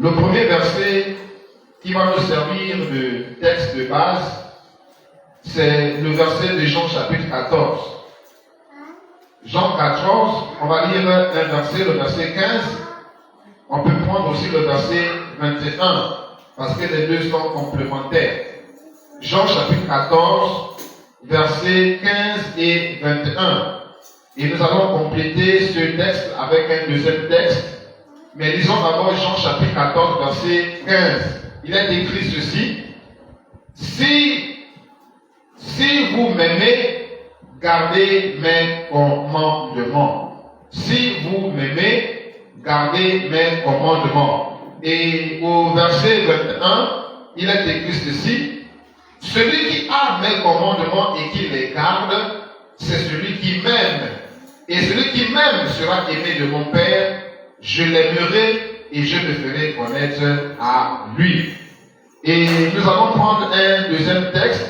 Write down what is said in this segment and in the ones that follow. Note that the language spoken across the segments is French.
Le premier verset qui va nous servir de texte de base, c'est le verset de Jean chapitre 14. Jean 14, on va lire un verset, le verset 15. On peut prendre aussi le verset 21, parce que les deux sont complémentaires. Jean chapitre 14, versets 15 et 21. Et nous allons compléter ce texte avec un deuxième texte. Mais lisons d'abord Jean chapitre 14, verset 15. Il est écrit ceci. Si vous m'aimez, gardez mes commandements. Si vous m'aimez, gardez mes commandements. Et au verset 21, il est écrit ceci. Celui qui a mes commandements et qui les garde, c'est celui qui m'aime. Et celui qui m'aime sera aimé de mon Père. Je l'aimerai et je me ferai connaître à lui. Et nous allons prendre un deuxième texte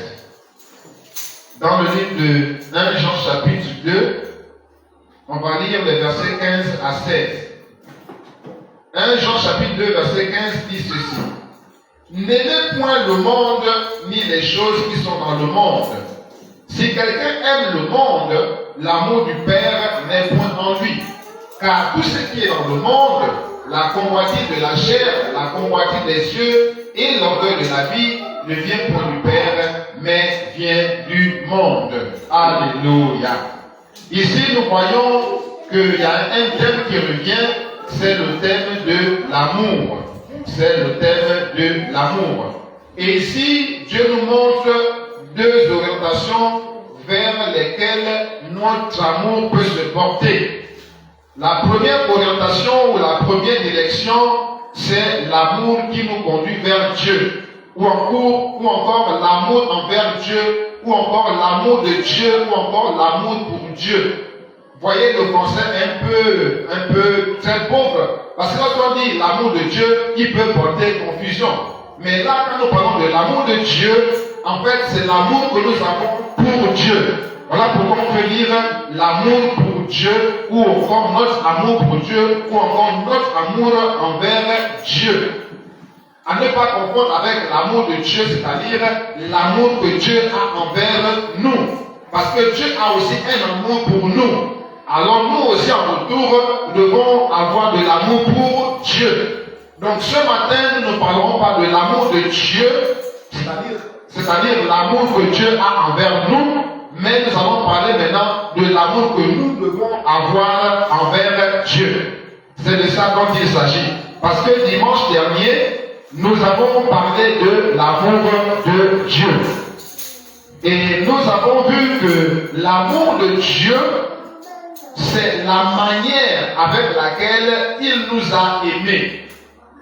dans le livre de 1 Jean chapitre 2. On va lire les versets 15 à 16. 1 Jean chapitre 2 verset 15 dit ceci. N'aimez point le monde ni les choses qui sont dans le monde. Si quelqu'un aime le monde, l'amour du Père n'est point en lui. Car tout ce qui est dans le monde, la convoitise de la chair, la convoitise des yeux et l'orgueil de la vie, ne vient point du Père, mais vient du monde. Alléluia. Ici, nous voyons qu'il y a un thème qui revient, c'est le thème de l'amour. C'est le thème de l'amour. Et ici, Dieu nous montre deux orientations vers lesquelles notre amour peut se porter. La première orientation ou la première direction, c'est l'amour qui nous conduit vers Dieu. Ou encore l'amour envers Dieu, ou encore l'amour de Dieu, ou encore l'amour pour Dieu. Voyez le français un peu très pauvre. Parce que quand on dit l'amour de Dieu, il peut porter confusion. Mais là, quand nous parlons de l'amour de Dieu, en fait, c'est l'amour que nous avons pour Dieu. Voilà pourquoi on peut dire l'amour pour Dieu, ou encore notre amour pour Dieu, ou encore notre amour envers Dieu. À ne pas confondre avec l'amour de Dieu, c'est-à-dire l'amour que Dieu a envers nous. Parce que Dieu a aussi un amour pour nous. Alors nous aussi en retour, nous devons avoir de l'amour pour Dieu. Donc ce matin, nous ne parlerons pas de l'amour de Dieu, c'est-à-dire l'amour que Dieu a envers nous, mais nous allons parler maintenant de l'amour que nous devons avoir envers Dieu. C'est de ça dont il s'agit. Parce que dimanche dernier, nous avons parlé de l'amour de Dieu. Et nous avons vu que l'amour de Dieu, c'est la manière avec laquelle il nous a aimés.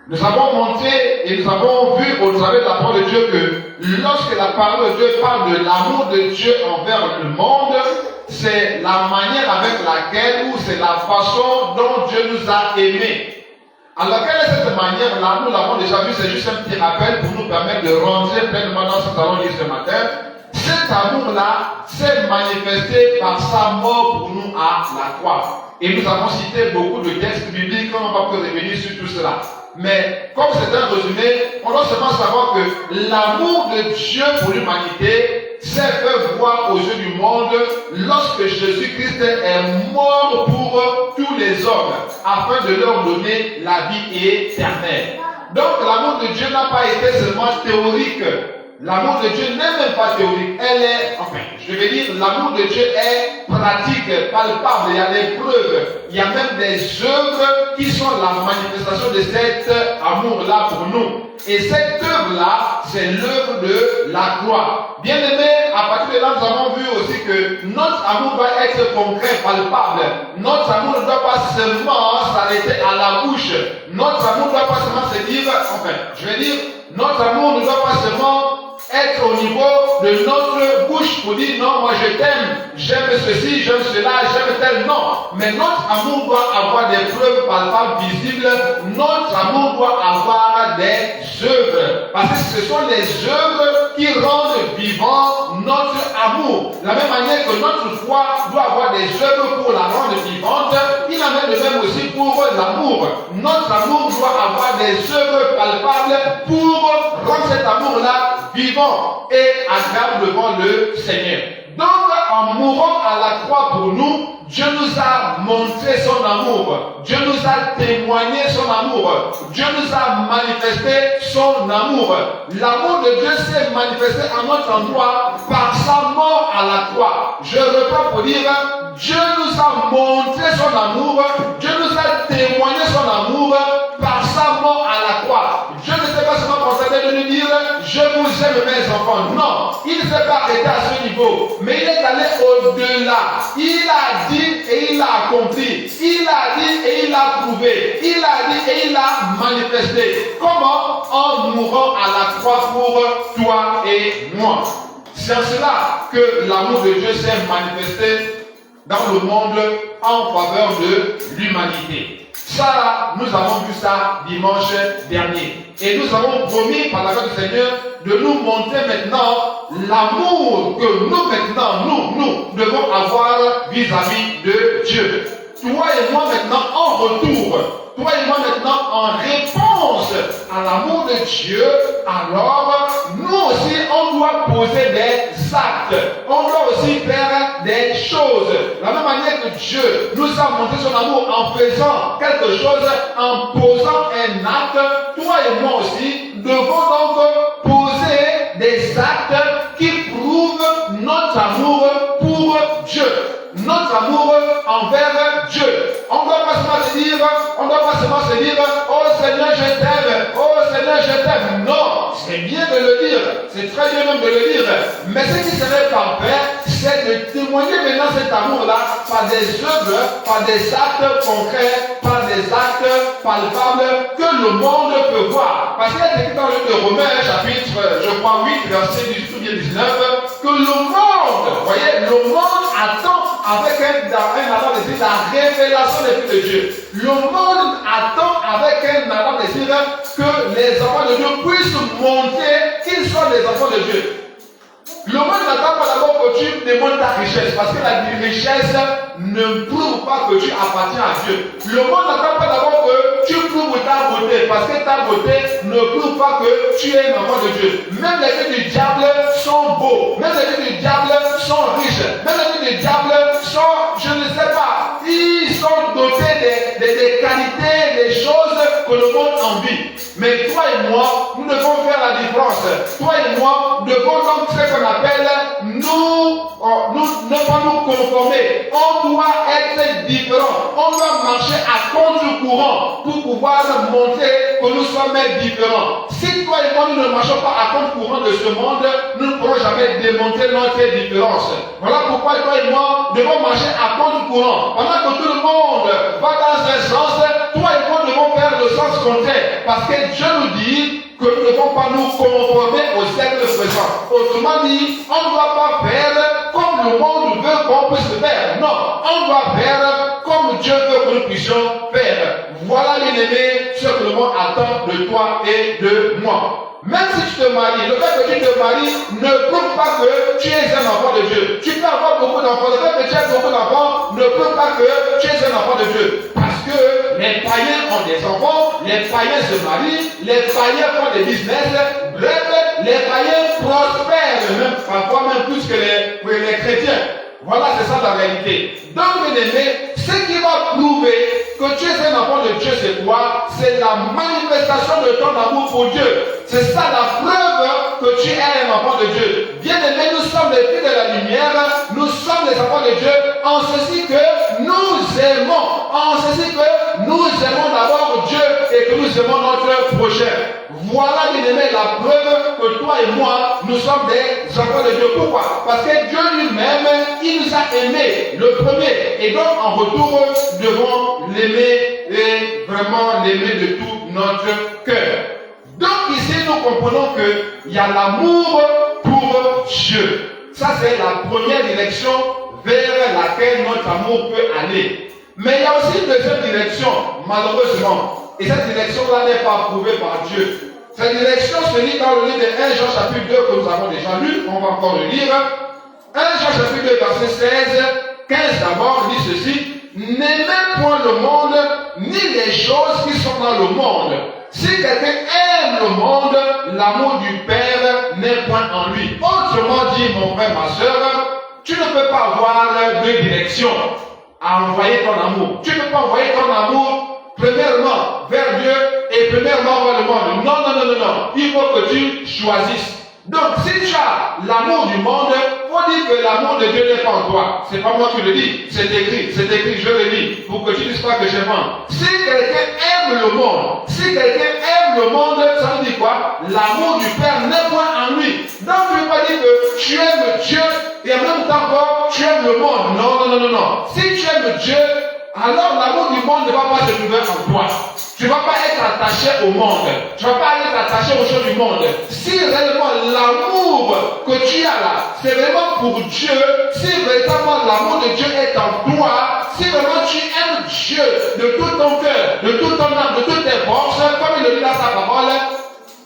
Nous avons montré et nous avons vu au travers de la parole de Dieu que lorsque la parole de Dieu parle de l'amour de Dieu envers le monde, c'est la manière avec laquelle ou c'est la façon dont Dieu nous a aimés. Alors quelle est cette manière-là? Nous l'avons déjà vu, c'est juste un petit rappel pour nous permettre de rentrer pleinement dans ce que nous allons lire ce matin. Cet amour-là s'est manifesté par sa mort pour nous à la croix. Et nous avons cité beaucoup de textes bibliques, on va pas revenir sur tout cela. Mais comme c'est un résumé, on doit seulement savoir que l'amour de Dieu pour l'humanité s'est fait voir aux yeux du monde lorsque Jésus-Christ est mort pour tous les hommes, afin de leur donner la vie éternelle. Donc l'amour de Dieu n'a pas été seulement théorique. L'amour de Dieu n'est même pas théorique. Je vais dire, l'amour de Dieu est pratique, palpable. Il y a des preuves. Il y a même des œuvres qui sont la manifestation de cet amour-là pour nous. Et cette œuvre-là, c'est l'œuvre de la croix. Bien aimé, à partir de là, nous avons vu aussi que notre amour doit être concret, palpable. Notre amour ne doit pas seulement s'arrêter à la bouche. Notre amour ne doit pas seulement se dire, notre amour ne doit pas seulement être au niveau de notre bouche pour dire non, moi je t'aime, j'aime ceci, j'aime cela, j'aime tel. Non, mais notre amour doit avoir des preuves palpables, visibles. Notre amour doit avoir des œuvres. Parce que ce sont les œuvres qui rendent vivant notre amour. De la même manière que notre foi doit avoir des œuvres pour la rendre vivante, il en est de même aussi pour l'amour. Notre amour doit avoir des œuvres palpables pour rendre cet amour-là vivant et agréable devant le Seigneur. Donc, en mourant à la croix pour nous, Dieu nous a montré son amour. Dieu nous a témoigné son amour. Dieu nous a manifesté son amour. L'amour de Dieu s'est manifesté à notre endroit par sa mort à la croix. Je reprends pour dire, Dieu nous a montré son amour. Dieu nous a témoigné son amour par sa mort à la croix. Dieu ne s'est pas seulement contenté de nous dire, je vous aime mes enfants. Non, il ne s'est pas arrêté à ce niveau, mais il est allé au-delà. Il a dit et il a accompli. Il a dit et il a prouvé. Il a dit et il a manifesté. Comment? En mourant à la croix pour toi et moi. C'est en cela que l'amour de Dieu s'est manifesté dans le monde en faveur de l'humanité. Ça, nous avons vu ça dimanche dernier. Et nous avons promis par la grâce du Seigneur de nous montrer maintenant l'amour que nous devons avoir vis-à-vis de Dieu. Toi et moi maintenant en retour, toi et moi maintenant en réponse à l'amour de Dieu, alors nous aussi on doit poser des actes, on doit aussi faire des choses. De la même manière que Dieu nous a montré son amour en faisant quelque chose, en posant un acte, toi et moi aussi devons donc poser des actes qui prouvent notre amour pour Dieu. Notre amour envers Dieu. On ne doit pas seulement se dire, oh Seigneur, je t'aime, oh Seigneur, je t'aime. Non, c'est bien de le dire, c'est très bien même de le dire. Mais ce qui serait parfait, c'est de témoigner maintenant cet amour-là par des œuvres, par des actes concrets, par des actes palpables que le monde peut voir. Parce qu'il est écrit dans le livre de Romains, chapitre, je crois 8, verset 18 ou 19, que le monde, vous voyez, le monde attend avec un ardent désir la révélation des fils de Dieu. Le monde attend avec un ardent désir que les enfants de Dieu puissent montrer qu'ils sont les enfants de Dieu. Le monde n'attend pas d'abord que tu démontres ta richesse, parce que la richesse ne prouve pas que tu appartiens à Dieu. Le monde n'attend pas d'abord que tu prouves ta beauté, parce que ta beauté ne prouve pas que tu es un enfant de Dieu. Même les fils du diable sont beaux, même les fils du diable sont riches, même les fils du diable sont, je ne sais pas, ils sont dotés des qualités, des choses que le monde envie. Mais toi et moi, nous devons faire la différence. Toi et moi, nous devons donc faire ce qu'on appelle, ne pas nous conformer. On doit être différent. On doit marcher à contre-courant pour pouvoir montrer que nous sommes différents. Si toi et moi, nous ne marchons pas à contre-courant de ce monde, nous ne pourrons jamais démontrer notre différence. Voilà pourquoi toi et moi devons marcher à contre-courant. Pendant que tout le monde va dans un sens, toi et moi devons faire le sens contraire. Parce que Dieu nous dit que nous ne devons pas nous conformer au siècle présent. Autrement dit, on ne doit pas faire comme le monde veut qu'on puisse faire. Non, on doit faire comme Dieu veut que nous puissions faire. Voilà, bien-aimé, ce que le monde attend de toi et de moi. Même si tu te maries, le fait que tu te maries ne prouve pas que tu es un enfant de Dieu. Tu peux avoir beaucoup d'enfants, le fait que tu aies beaucoup d'enfants ne prouve pas que tu es un enfant de Dieu. Parce que les païens ont des enfants, les païens se marient, les païens font des business, bref, les païens prospèrent, même parfois même plus que les chrétiens. Voilà, c'est ça la réalité. Donc, bien aimé, ce qui va prouver que tu es un enfant de Dieu, c'est quoi? C'est la manifestation de ton amour pour Dieu. C'est ça la preuve que tu es un enfant de Dieu. Bien aimé, nous sommes les fils de la lumière, nous sommes les enfants de Dieu, en ceci que nous aimons, en ceci que nous aimons d'abord Dieu et que nous aimons notre prochain. Voilà, bien aimé, la preuve que toi et moi, nous sommes des enfants de Dieu. Pourquoi? Parce que Dieu lui-même, il nous a aimés, le premier. Et donc, en retour, nous devons l'aimer et vraiment l'aimer de tout notre cœur. Donc, ici, nous comprenons qu'il y a l'amour pour Dieu. Ça, c'est la première direction vers laquelle notre amour peut aller. Mais il y a aussi une deuxième direction, malheureusement. Et cette direction-là n'est pas approuvée par Dieu. Cette direction se lit dans le livre de 1 Jean chapitre 2 que nous avons déjà lu. On va encore le lire. 1 1 Jean chapitre 2, verset 16, 15 d'abord, dit ceci. N'aimez point le monde, ni les choses qui sont dans le monde. Si quelqu'un aime le monde, l'amour du Père n'est point en lui. Autrement dit, mon frère, ma soeur, tu ne peux pas avoir deux directions à envoyer ton amour. Tu ne peux pas envoyer ton amour, premièrement, vers Dieu et premièrement vers le monde. Non, non, non, non, non. Il faut que tu choisisses. Donc, si tu as l'amour du monde, il faut dire que l'amour de Dieu n'est pas en toi. C'est pas moi qui le dis, c'est écrit, je le dis, pour que tu ne dises pas que j'invente. Si quelqu'un aime le monde, si quelqu'un aime le monde, ça veut dire quoi? L'amour du Père n'est point en lui. Donc, tu ne veux pas dire que tu aimes Dieu et en même temps tu aimes le monde. Non, non, non, non, non. Si tu aimes Dieu, alors l'amour du monde ne va pas se trouver en toi. Tu ne vas pas être attaché au monde. Tu ne vas pas être attaché aux choses du monde. Si réellement l'amour que tu as là, c'est vraiment pour Dieu, si véritablement l'amour de Dieu est en toi, si vraiment tu aimes Dieu de tout ton cœur, de toute ton âme, de toutes tes forces, comme il le dit dans sa parole,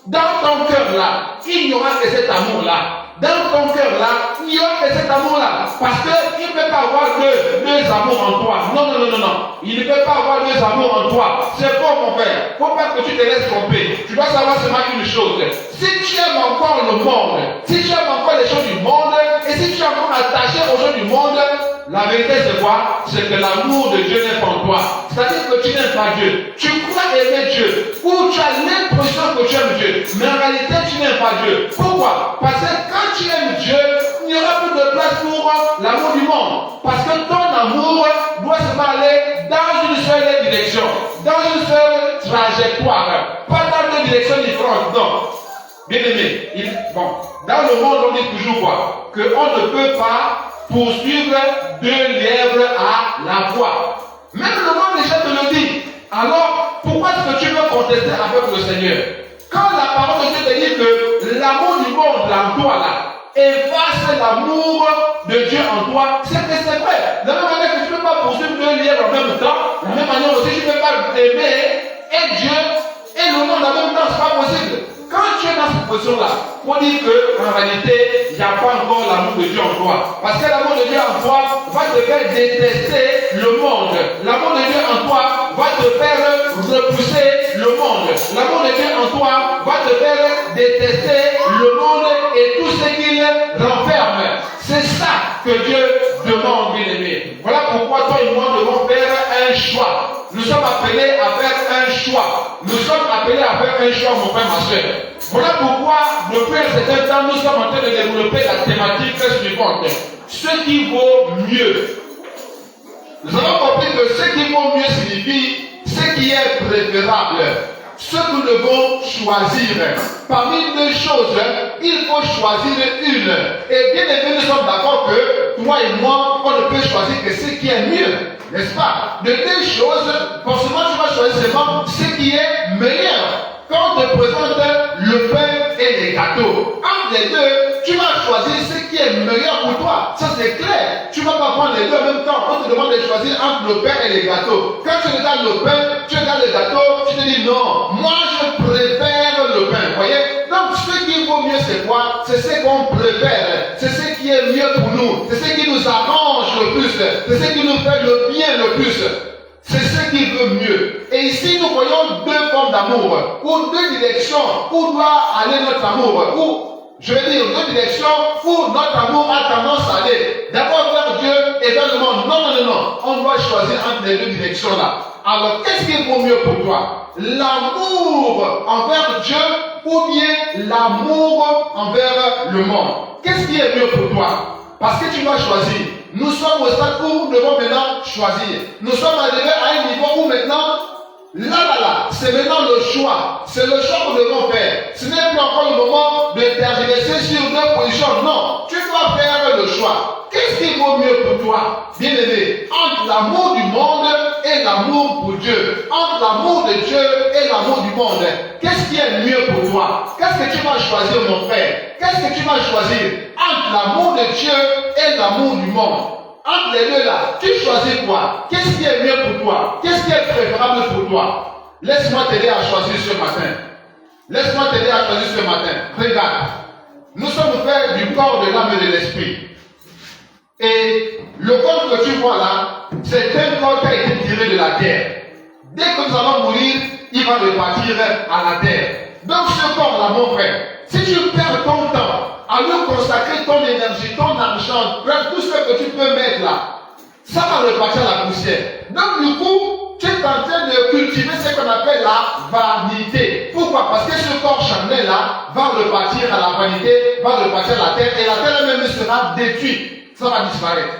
dans ton cœur là, il n'y aura que cet amour là. Dans ton cœur là, il y aura que cet amour là. Parce qu'il ne peut pas avoir deux amours en toi. Non, non, non, non, non. Il ne peut pas avoir deux amours en toi. C'est faux, mon frère. Il ne faut pas que tu te laisses tromper. Tu dois savoir seulement une chose. Si tu aimes encore le monde, si tu aimes encore les choses du monde, et si tu es encore attaché aux choses du monde, la vérité c'est quoi? C'est que l'amour de Dieu n'est pas en toi. C'est-à-dire que tu n'aimes pas Dieu. Tu crois aimer Dieu. Ou tu as l'impression que tu aimes Dieu. Mais en réalité, tu n'aimes pas Dieu. Pourquoi? Parce que quand tu aimes Dieu, il n'y aura plus de place pour l'amour du monde. Parce que ton amour doit se aller dans une seule direction. Dans une seule trajectoire. Pas dans deux directions différentes. Non. Bien aimé. Dans le monde, on dit toujours quoi? Qu'on ne peut pas poursuivre deux lièvres à la fois. Même le monde déjà te le dit. Alors, pourquoi est-ce que tu veux contester avec le Seigneur? Quand la parole de Dieu te dit que l'amour du monde en toi là, efface l'amour de Dieu en toi, c'est que c'est vrai. De la même manière que tu ne peux pas poursuivre deux lièvres en même temps, de la même manière aussi tu ne peux pas aimer et Dieu et le monde en même temps, ce n'est pas possible. Quand tu es dans cette position-là, il faut dire qu'en réalité, il n'y a pas encore l'amour de Dieu en toi. Parce que l'amour de Dieu en toi va te faire détester le monde. L'amour de Dieu en toi va te faire repousser le monde. L'amour de Dieu en toi va te faire détester le monde et tout ce qu'il renferme. C'est ça que Dieu demande, bien aimé. Voilà pourquoi toi et moi devons faire un choix. Nous sommes appelés à faire un choix. Nous sommes appelés à faire un choix, mon frère, ma soeur. Voilà pourquoi, depuis un certain temps, nous sommes en train de développer la thématique suivante. Ce qui vaut mieux. Nous avons compris que ce qui vaut mieux signifie ce qui est préférable. Ce que nous devons choisir. Parmi deux choses, il faut choisir une. Et bien évidemment, nous sommes d'accord que toi et moi, on ne peut choisir que ce qui est mieux. N'est-ce pas? De deux choses, forcément, tu vas choisir seulement ce qui est meilleur. Quand on te présente le pain et les gâteaux, entre les deux, tu vas choisir ce qui est meilleur pour toi. Ça, c'est clair. Tu ne vas pas prendre les deux en même temps. On te demande de choisir entre le pain et les gâteaux. Quand tu regardes le pain, tu regardes le gâteau, tu te dis non, moi je préfère le pain. Vous voyez? Donc, ce qui vaut mieux, c'est quoi? C'est ce qu'on préfère. C'est ce qui est mieux pour nous. C'est ce qui nous arrange le plus. C'est ce qui nous fait le bien le plus. C'est ce qui veut mieux. Et ici, nous voyons deux formes d'amour, ou deux directions où doit aller notre amour, ou, je veux dire, deux directions où notre amour a tendance à aller. D'abord vers Dieu et vers le monde. Non, non, non, non. On doit choisir entre les deux directions-là. Alors, qu'est-ce qui vaut mieux pour toi? L'amour envers Dieu ou bien l'amour envers le monde? Qu'est-ce qui est mieux pour toi? Parce que tu dois choisir. Nous sommes au stade où nous devons maintenant choisir. Nous sommes arrivés à un niveau où maintenant, c'est maintenant le choix. C'est le choix que nous devons faire. Ce n'est plus encore le moment de tergiverser sur deux positions. Non, tu dois faire le choix. Qu'est-ce qui vaut mieux pour toi, bien-aimé? Entre l'amour du monde et l'amour pour Dieu. Entre l'amour de Dieu et l'amour du monde. Qu'est-ce qui est mieux pour toi? Qu'est-ce que tu vas choisir, mon frère? Qu'est-ce que tu vas choisir? Entre l'amour de Dieu et l'amour du monde. Entre les deux là, tu choisis quoi? Qu'est-ce qui est mieux pour toi? Qu'est-ce qui est préférable pour toi? Laisse-moi t'aider à choisir ce matin. Laisse-moi t'aider à choisir ce matin. Regarde. Nous sommes faits du corps, de l'âme et de l'esprit. Et le corps que tu vois là, c'est un corps qui a été tiré de la terre. Dès que nous allons mourir, il va repartir à la terre. Donc ce corps-là, mon frère, si tu perds ton temps à lui consacrer ton énergie, ton argent, tout ce que tu peux mettre là, ça va repartir à la poussière. Donc du coup, tu es en train de cultiver ce qu'on appelle la vanité. Pourquoi? Parce que ce corps charnel là va repartir à la vanité, va repartir à la terre, et la terre elle-même sera détruite. Ça va disparaître.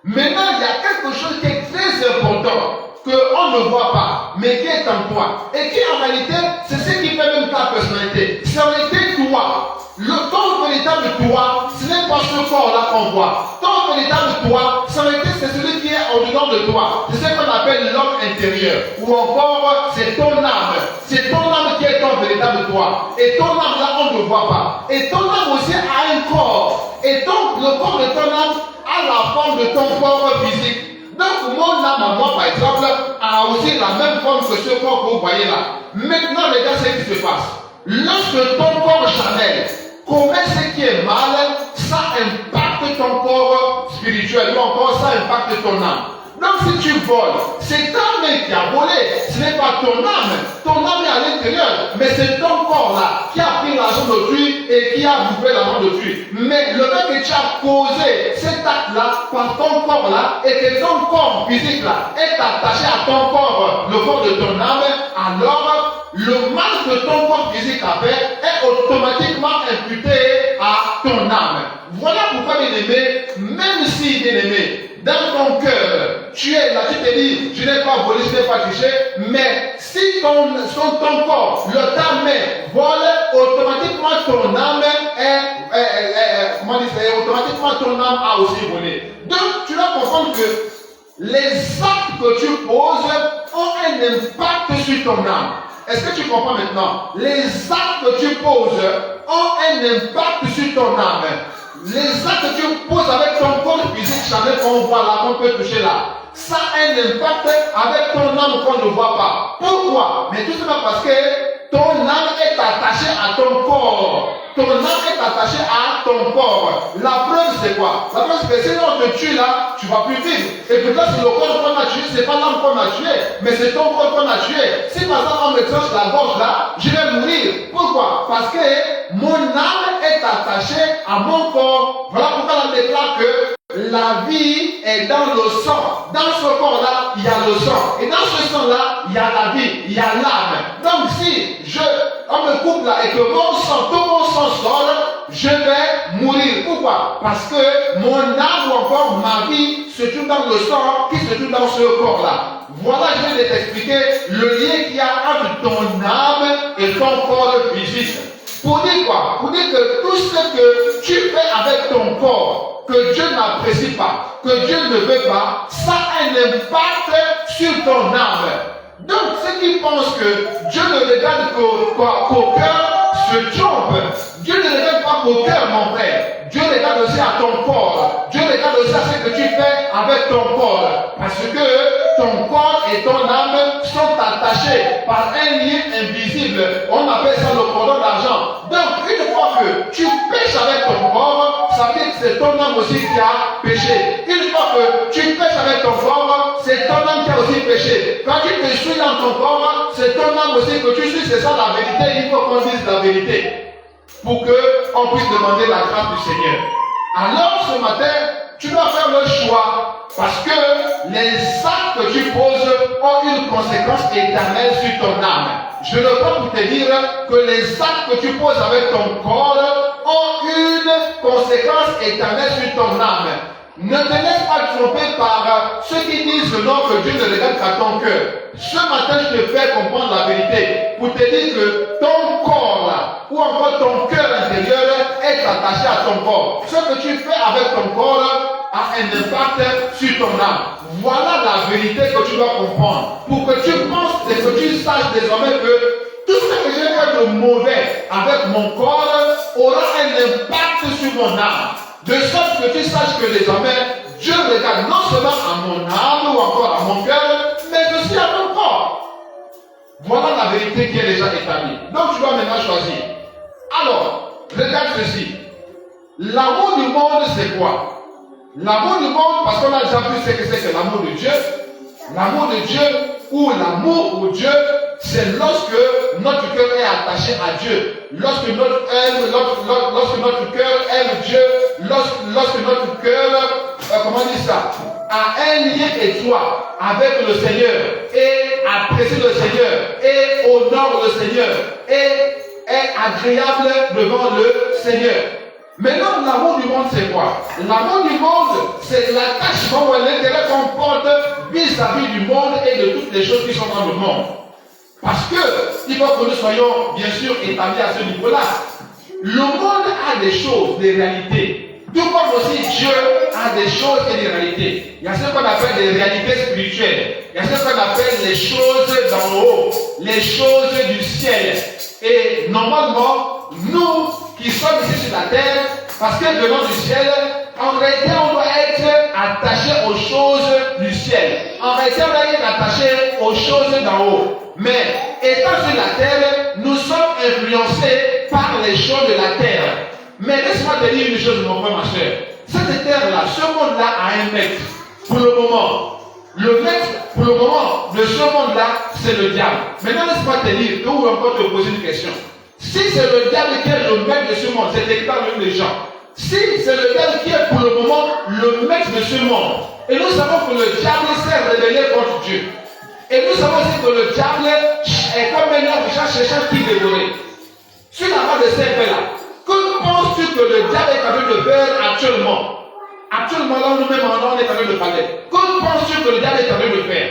Maintenant, il y a quelque chose qui est très important, qu'on ne voit pas, mais qui est en toi. Et qui en réalité, c'est ce qui fait même ta personnalité. C'est en réalité toi. Ton véritable toi, ce n'est pas ce corps-là qu'on voit. Ton véritable toi, c'est en réalité, c'est celui qui est au-dedans de toi. C'est ce qu'on appelle l'homme intérieur. Ou encore, c'est ton âme. C'est ton âme qui est ton véritable toi. Et ton âme là, on ne le voit pas. Et ton âme aussi a un corps. Et le corps de ton âme a la forme de ton corps physique. Donc mon âme à moi par exemple a aussi la même forme que ce corps que vous voyez là. Maintenant les gars, c'est ce qui se passe. Lorsque ton corps charnel commet ce qui est mal, ça impacte ton corps spirituel ou encore ça impacte ton âme. Donc si tu voles, c'est ta main qui a volé, ce n'est pas ton âme. Ton âme est à l'intérieur, mais c'est ton corps là qui a pris l'argent d'autrui et qui a bouffé l'argent d'autrui. Mais le fait que tu as causé cet acte là par ton corps là et que ton corps physique là est attaché à ton corps, le corps de ton âme, alors le mal que ton corps physique a fait est automatiquement imputé à ton âme. Voilà pourquoi, bien aimé, même si, bien aimé, dans ton cœur, tu es là, tu te dis, je n'ai pas volé, je n'ai pas triché, mais si ton corps, ta main vole, automatiquement ton âme automatiquement ton âme a aussi volé. Donc tu dois comprendre que les actes que tu poses ont un impact sur ton âme. Est-ce que tu comprends maintenant? Les actes que tu poses ont un impact sur ton âme. Les actes que tu poses avec ton corps physique charnel qu'on voit là, qu'on peut toucher là, ça a un impact avec ton âme qu'on ne voit pas. Pourquoi? Mais tout simplement parce que ton âme est attachée à ton corps. Ton âme est attachée à ton corps. La preuve c'est quoi? La preuve c'est que si on te tue là, tu ne vas plus vivre. Et peut-être c'est le corps qu'on a tué, ce n'est pas l'âme qu'on a tué, mais c'est ton corps qu'on a tué. Si par exemple on me tranche la gorge là, je vais mourir. Pourquoi? Parce que mon âme est attachée à mon corps. Voilà pourquoi on déclare que la vie est dans le sang. Dans ce corps-là, il y a le sang. Et dans ce sang-là, il y a la vie, il y a l'âme. Donc si on me coupe là et que mon sang, tout mon sang sort, je vais mourir. Pourquoi? Parce que mon âme ou encore ma vie se trouve dans le sang qui se trouve dans ce corps-là. Voilà, je vais t'expliquer le lien qu'il y a entre ton âme et ton corps physique. Pour dire quoi? Pour dire que tout ce que tu fais avec ton corps, que Dieu n'apprécie pas, que Dieu ne veut pas, ça a un impact sur ton âme. Donc, ceux qui pensent que Dieu ne regarde qu'au cœur se trompent. Dieu ne regarde pas qu'au cœur, mon frère. Dieu regarde aussi à ton corps. Dieu regarde aussi à ce que tu fais avec ton corps. Parce que ton corps et ton âme sont attachés par un lien invisible. On appelle ça le cordon d'argent. Donc, une fois que tu pêches avec ton corps, ça veut dire que c'est ton âme aussi qui a péché. Une fois que tu pêches avec ton corps, c'est ton âme qui a aussi péché. Quand tu te suis dans ton corps, c'est ton âme aussi que tu suis. C'est ça la vérité. Il faut qu'on dise la vérité pour qu'on puisse demander la grâce du Seigneur. Alors ce matin, tu dois faire le choix parce que les actes que tu poses ont une conséquence éternelle sur ton âme. Je le prends pour te dire que les actes que tu poses avec ton corps ont une conséquence éternelle sur ton âme. Ne te laisse pas tromper par ceux qui disent non, que Dieu ne regarde qu'à ton cœur. Ce matin, je te fais comprendre la vérité pour te dire que ton corps là, ou encore ton cœur intérieur est attaché à ton corps. Ce que tu fais avec ton corps a un impact sur ton âme. Voilà la vérité que tu dois comprendre. Pour que tu penses et que tu saches désormais que tout ce que j'ai fait de mauvais avec mon corps aura un impact sur mon âme. De sorte que tu saches que désormais, Dieu regarde non seulement à mon âme ou encore à mon cœur, mais aussi à mon corps. Voilà la vérité qui est déjà établie. Donc tu dois maintenant choisir. Alors, regarde ceci. L'amour du monde, c'est quoi? L'amour du monde, parce qu'on a déjà vu ce que c'est que l'amour de Dieu. L'amour de Dieu ou l'amour pour Dieu, c'est lorsque notre cœur est attaché à Dieu. Lorsque notre cœur aime Dieu, lorsque notre cœur, comment dire ça, a un lien étroit avec le Seigneur et apprécie le Seigneur et honore le Seigneur et est agréable devant le Seigneur. Maintenant, l'amour du monde, c'est quoi? L'amour du monde, c'est l'attachement ou l'intérêt qu'on porte vis-à-vis du monde et de toutes les choses qui sont dans le monde. Parce que, il faut que nous soyons, bien sûr, établis à ce niveau-là. Le monde a des choses, des réalités. Tout comme aussi Dieu a des choses et des réalités. Il y a ce qu'on appelle des réalités spirituelles. Il y a ce qu'on appelle les choses d'en haut, les choses du ciel. Et normalement, nous qui sommes ici sur la terre, parce que venant du ciel, en réalité, on doit être attaché aux choses du ciel. En réalité, on doit être attaché aux choses d'en haut. Mais étant sur la terre, nous sommes influencés par les choses de la terre. Mais laisse-moi te dire une chose, mon frère, ma soeur. Cette terre-là, ce monde-là a un maître. Pour le moment. Le maître, pour le moment, de ce monde-là, c'est le diable. Maintenant, laisse-moi te dire, que vous encore te poser une question. Si c'est le diable qui est le maître de ce monde, c'est écrit dans le livre des gens. Si c'est le diable qui est pour le moment le maître de ce monde, et nous savons que le diable s'est rebellé contre Dieu. Et nous savons aussi que le diable est comme un homme qui cherche qui dévorer. Sur la base de ces faits-là, que penses-tu que le diable est en train de faire actuellement? Actuellement, là, nous-mêmes, on est en train de parler. Que penses-tu que le diable est en train de faire?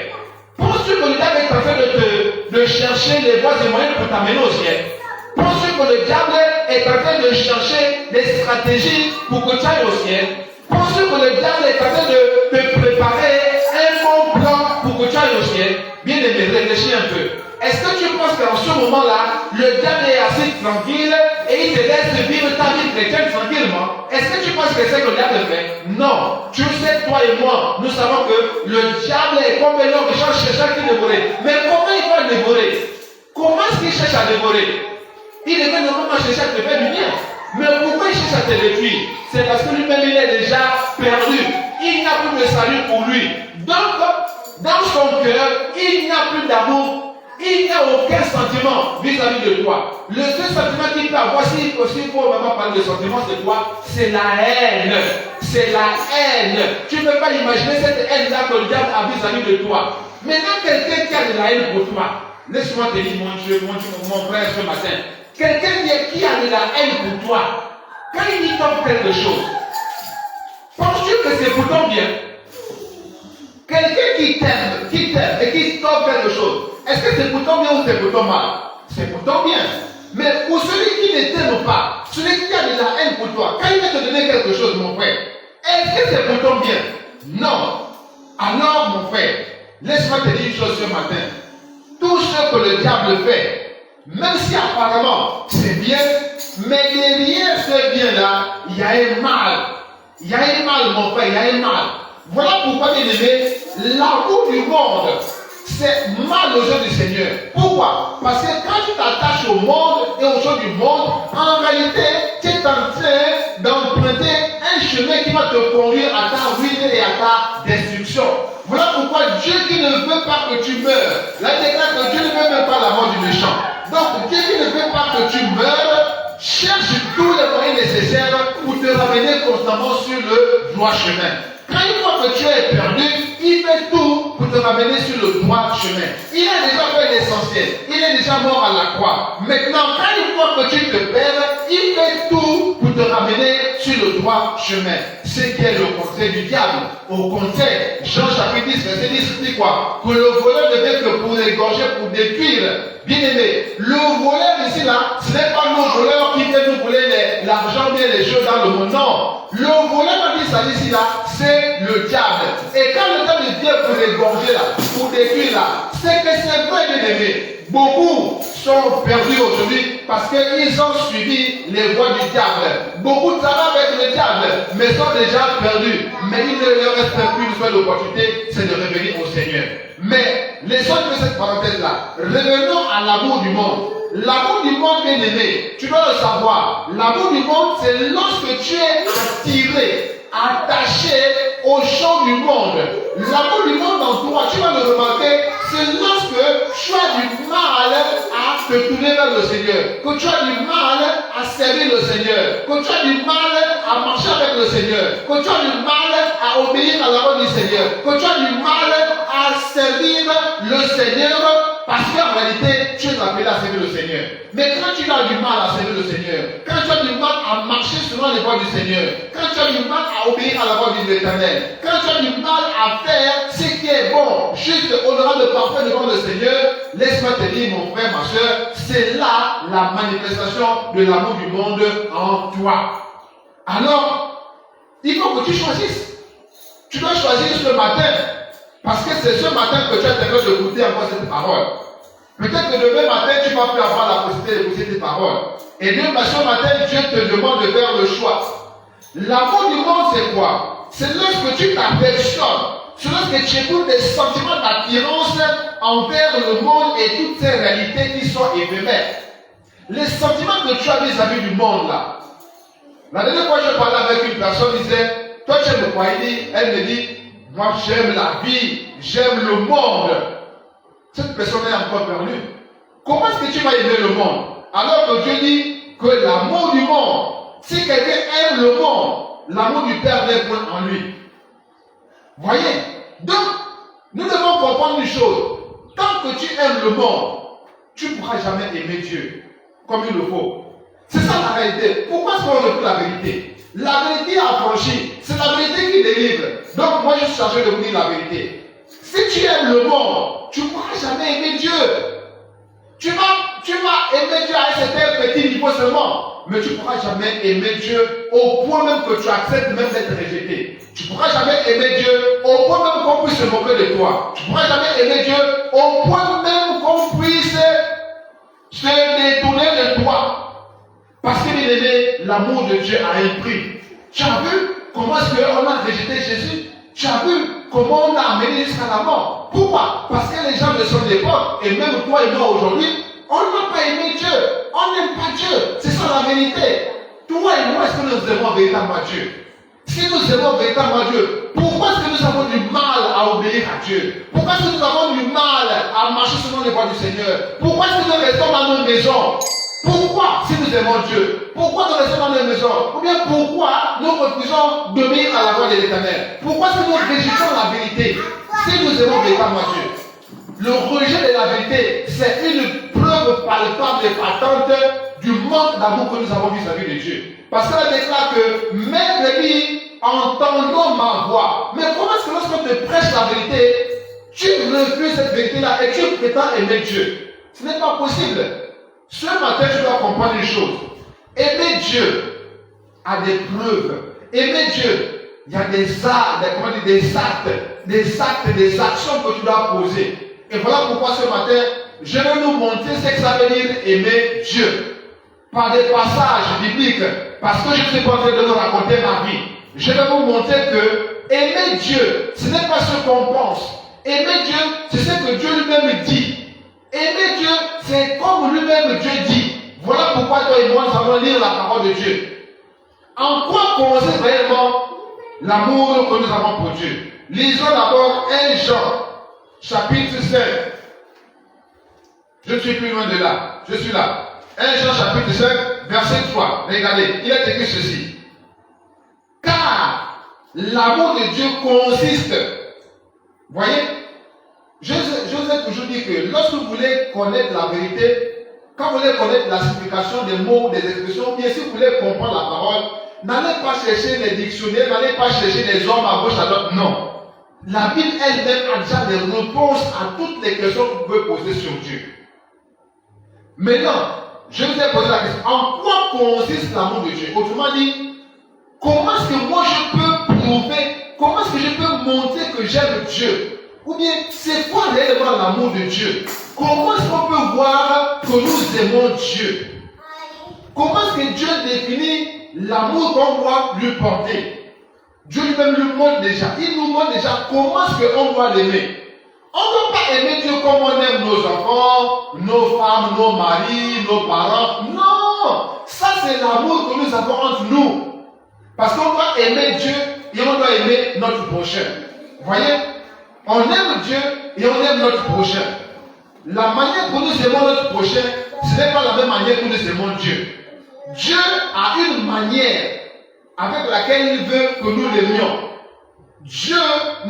Penses-tu que le diable est en train de chercher les voies et moyens pour t'amener au ciel? Penses-tu que le diable est en train de chercher des stratégies pour que tu ailles au ciel? Penses-tu que le diable est en train de préparer un bon plan pour que tu ailles au ciel? Bien aimé, réfléchis un peu. Est-ce que tu penses qu'en ce moment-là, le diable est assez tranquille et il te laisse vivre ta vie chrétienne tranquillement? Est-ce que tu penses que c'est ce que le diable fait? Non. Tu sais, toi et moi, nous savons que le diable est comme un homme qui cherche qui dévorer. Mais comment il va dévorer? Comment est-ce qu'il cherche à dévorer? Il est normalement chercher à te faire du bien. Mais pourquoi il cherche à te détruire? C'est parce que lui-même, il est déjà perdu. Il n'y a plus de salut pour lui. Donc, dans son cœur, il n'y a plus d'amour. Il n'y a aucun sentiment vis-à-vis de toi. Le seul sentiment qu'il peut avoir, si aussi pour vraiment parler de sentiment, c'est quoi? C'est la haine. C'est la haine. Tu ne peux pas imaginer cette haine-là que le diable a vis-à-vis de toi. Maintenant, quelqu'un qui a de la haine pour toi, laisse-moi te dire, mon frère, ce matin. Quelqu'un qui a de la haine pour toi, quand il dit quelque chose, penses-tu que c'est pour ton bien? Quelqu'un qui t'aime et qui t'offre quelque chose, est-ce que c'est pour ton bien ou c'est pour ton mal? C'est pour ton bien. Mais pour celui qui ne t'aime pas, celui qui a de la haine pour toi, quand il va te donner quelque chose, mon frère, est-ce que c'est pour ton bien? Non. Alors, mon frère, laisse-moi te dire une chose ce matin. Tout ce que le diable fait, même si apparemment c'est bien, mais derrière ce bien-là, il y a un mal. Il y a un mal, mon frère, il y a un mal. Voilà pourquoi, bien aimé, l'amour du monde, c'est mal aux yeux du Seigneur. Pourquoi? Parce que quand tu t'attaches au monde et aux choses du monde, en réalité, tu es en train d'emprunter un chemin qui va te conduire à ta ruine et à ta destruction. Voilà pourquoi Dieu qui ne veut pas que tu meurs, la déclare que Dieu ne veut même pas la mort du méchant. Donc Dieu qui ne veut pas que tu meurs, cherche tous les moyens nécessaires pour te ramener constamment sur le droit chemin. Quand il voit que tu es perdu, il fait tout pour te ramener sur le droit chemin. Il a déjà fait l'essentiel. Il est déjà mort à la croix. Maintenant, quand il voit que tu te perds, il fait tout pour te ramener sur le droit chemin. Ce qui est le contraire du diable. Au contraire, Jean chapitre 10, verset 10 dit quoi? Que le voleur ne vient que pour égorger, pour détruire. Bien aimé, le voleur ici là, ce n'est pas nos voleurs qui viennent nous voler l'argent bien les choses dans le monde. Non. Le voleur qui s'agit ici là, c'est le diable. Et quand le diable vient pour égorger là, pour détruire là, c'est que c'est vrai, bien aimé. Beaucoup sont perdus aujourd'hui parce qu'ils ont suivi les voies du diable. Beaucoup travaillent avec le diable, mais sont déjà perdus. Mais il ne leur reste qu'une seule opportunité, c'est de revenir au Seigneur. Mais laissons de cette parenthèse-là. Revenons à l'amour du monde. L'amour du monde, bien aimé, tu dois le savoir. L'amour du monde, c'est lorsque tu es attiré. attaché aux choses du monde. L'amour du monde en toi, tu vas le remarquer, c'est lorsque tu as du mal à te tourner vers le Seigneur, que tu as du mal à servir le Seigneur, que tu as du mal à marcher avec le Seigneur, que tu as du mal à obéir à la voix du Seigneur, que tu as du mal à servir le Seigneur, parce qu'en réalité, tu es appelé à servir le Seigneur. Mais quand tu as du mal à servir le Seigneur, quand tu as du mal à marcher selon les voies du Seigneur, quand tu as du mal à obéir à la voix de l'Éternel, quand tu as du mal à faire ce qui est bon, juste honorable, parfait devant le Seigneur, laisse-moi te dire, mon frère, ma soeur, c'est là la manifestation de l'amour du monde en toi. Alors, il faut que tu choisisses. Tu dois choisir ce matin. Parce que c'est ce matin que tu as besoin de goûter encore cette parole. Peut-être que demain matin, tu vas plus avoir la possibilité d'écouter tes paroles. Et demain, ce matin, Dieu te demande de faire le choix. L'amour du monde, c'est quoi? C'est lorsque tu t'aperçois, c'est lorsque tu éprouves des sentiments d'attirance envers le monde et toutes ces réalités qui sont éphémères. Les sentiments que tu as vis-à-vis du monde, là. La dernière fois, je parlais avec une personne, disait, toi, tu aimes quoi? Elle me dit, moi, j'aime la vie, j'aime le monde. Cette personne est encore perdue. Comment est-ce que tu vas aimer le monde? Alors que Dieu dit que l'amour du monde, si quelqu'un aime le monde, l'amour du Père n'est point en lui. Voyez? Donc, nous devons comprendre une chose. Tant que tu aimes le monde, tu ne pourras jamais aimer Dieu comme il le faut. C'est ça la réalité. Pourquoi est-ce qu'on retrouve la vérité? La vérité affranchie, c'est la vérité qui délivre. Donc moi je suis chargé de vous dire la vérité. Si tu aimes le monde, tu ne pourras jamais aimer Dieu. Tu vas aimer Dieu à un certain petit niveau seulement, mais tu ne pourras jamais aimer Dieu au point même que tu acceptes même d'être rejeté. Tu ne pourras jamais aimer Dieu au point même qu'on puisse se moquer de toi. Tu ne pourras jamais aimer Dieu au point même qu'on puisse se détourner de toi. Parce que, bien aimé, l'amour de Dieu a un prix. Tu as vu comment est-ce qu'on a rejeté Jésus? Tu as vu comment on l'a amené jusqu'à la mort? Pourquoi? Parce que les gens de son époque, et même toi et moi aujourd'hui, on n'a pas aimé Dieu. On n'aime pas Dieu. C'est ça la vérité. Toi et moi, est-ce que nous aimons véritablement Dieu? Si nous aimons véritablement Dieu, pourquoi est-ce que nous avons du mal à obéir à Dieu? Pourquoi est-ce que nous avons du mal à marcher selon les voies du Seigneur? Pourquoi est-ce que nous restons dans nos maisons? Pourquoi, si nous aimons Dieu, pourquoi nous restons dans nos maisons? Ou bien pourquoi nous refusons d'obéir à la voix de l'Éternel? Pourquoi est-ce que nous rejetons la vérité? Si nous aimons véritablement Dieu, le rejet de la vérité, c'est une preuve palpable et patente du manque d'amour que nous avons vis-à-vis de Dieu. Parce qu'elle déclare que mes brebis entendront ma voix. Mais comment est-ce que lorsqu'on te prêche la vérité, tu refuses cette vérité-là et tu prétends aimer Dieu? Ce n'est pas possible. Ce matin, tu dois comprendre une chose. Aimer Dieu a des preuves. Aimer Dieu, il y a des actes, des actions que tu dois poser. Et voilà pourquoi ce matin, je vais nous montrer ce que ça veut dire aimer Dieu. Par des passages bibliques. Parce que je ne suis pas en train de nous raconter ma vie. Je vais vous montrer que aimer Dieu, ce n'est pas ce qu'on pense. Aimer Dieu, c'est ce que Dieu lui-même dit. Aimer Dieu, c'est comme lui-même Dieu dit. Voilà pourquoi toi et moi, nous allons lire la parole de Dieu. En quoi consiste réellement l'amour que nous avons pour Dieu? Lisons d'abord 1 Jean, chapitre 5. Je ne suis plus loin de là. Je suis là. 1 Jean, chapitre 5, verset 3. Regardez, il est écrit ceci. Car l'amour de Dieu consiste. Voyez? Je vous ai toujours dit que lorsque vous voulez connaître la vérité, quand vous voulez connaître la signification des mots, des expressions, bien si vous voulez comprendre la parole, n'allez pas chercher les dictionnaires, n'allez pas chercher les hommes à gauche, à droite. Non. La Bible elle-même a déjà des réponses à toutes les questions que vous pouvez poser sur Dieu. Maintenant, je vous ai posé la question. En quoi consiste l'amour de Dieu? Autrement dit, comment est-ce que moi je peux prouver, comment est-ce que je peux montrer que j'aime Dieu? Ou bien, c'est quoi réellement l'amour de Dieu? Comment est-ce qu'on peut voir que nous aimons Dieu? Comment est-ce que Dieu définit l'amour qu'on doit lui porter? Dieu lui-même lui montre déjà. Il nous montre déjà comment est-ce qu'on doit l'aimer. On ne peut pas aimer Dieu comme on aime nos enfants, nos femmes, nos maris, nos parents. Non! Ça, c'est l'amour que nous avons entre nous. Parce qu'on doit aimer Dieu et on doit aimer notre prochain. Vous voyez? On aime Dieu et on aime notre prochain. La manière que nous aimons notre prochain, ce n'est pas la même manière que nous aimons Dieu. Dieu a une manière avec laquelle il veut que nous l'aimions. Dieu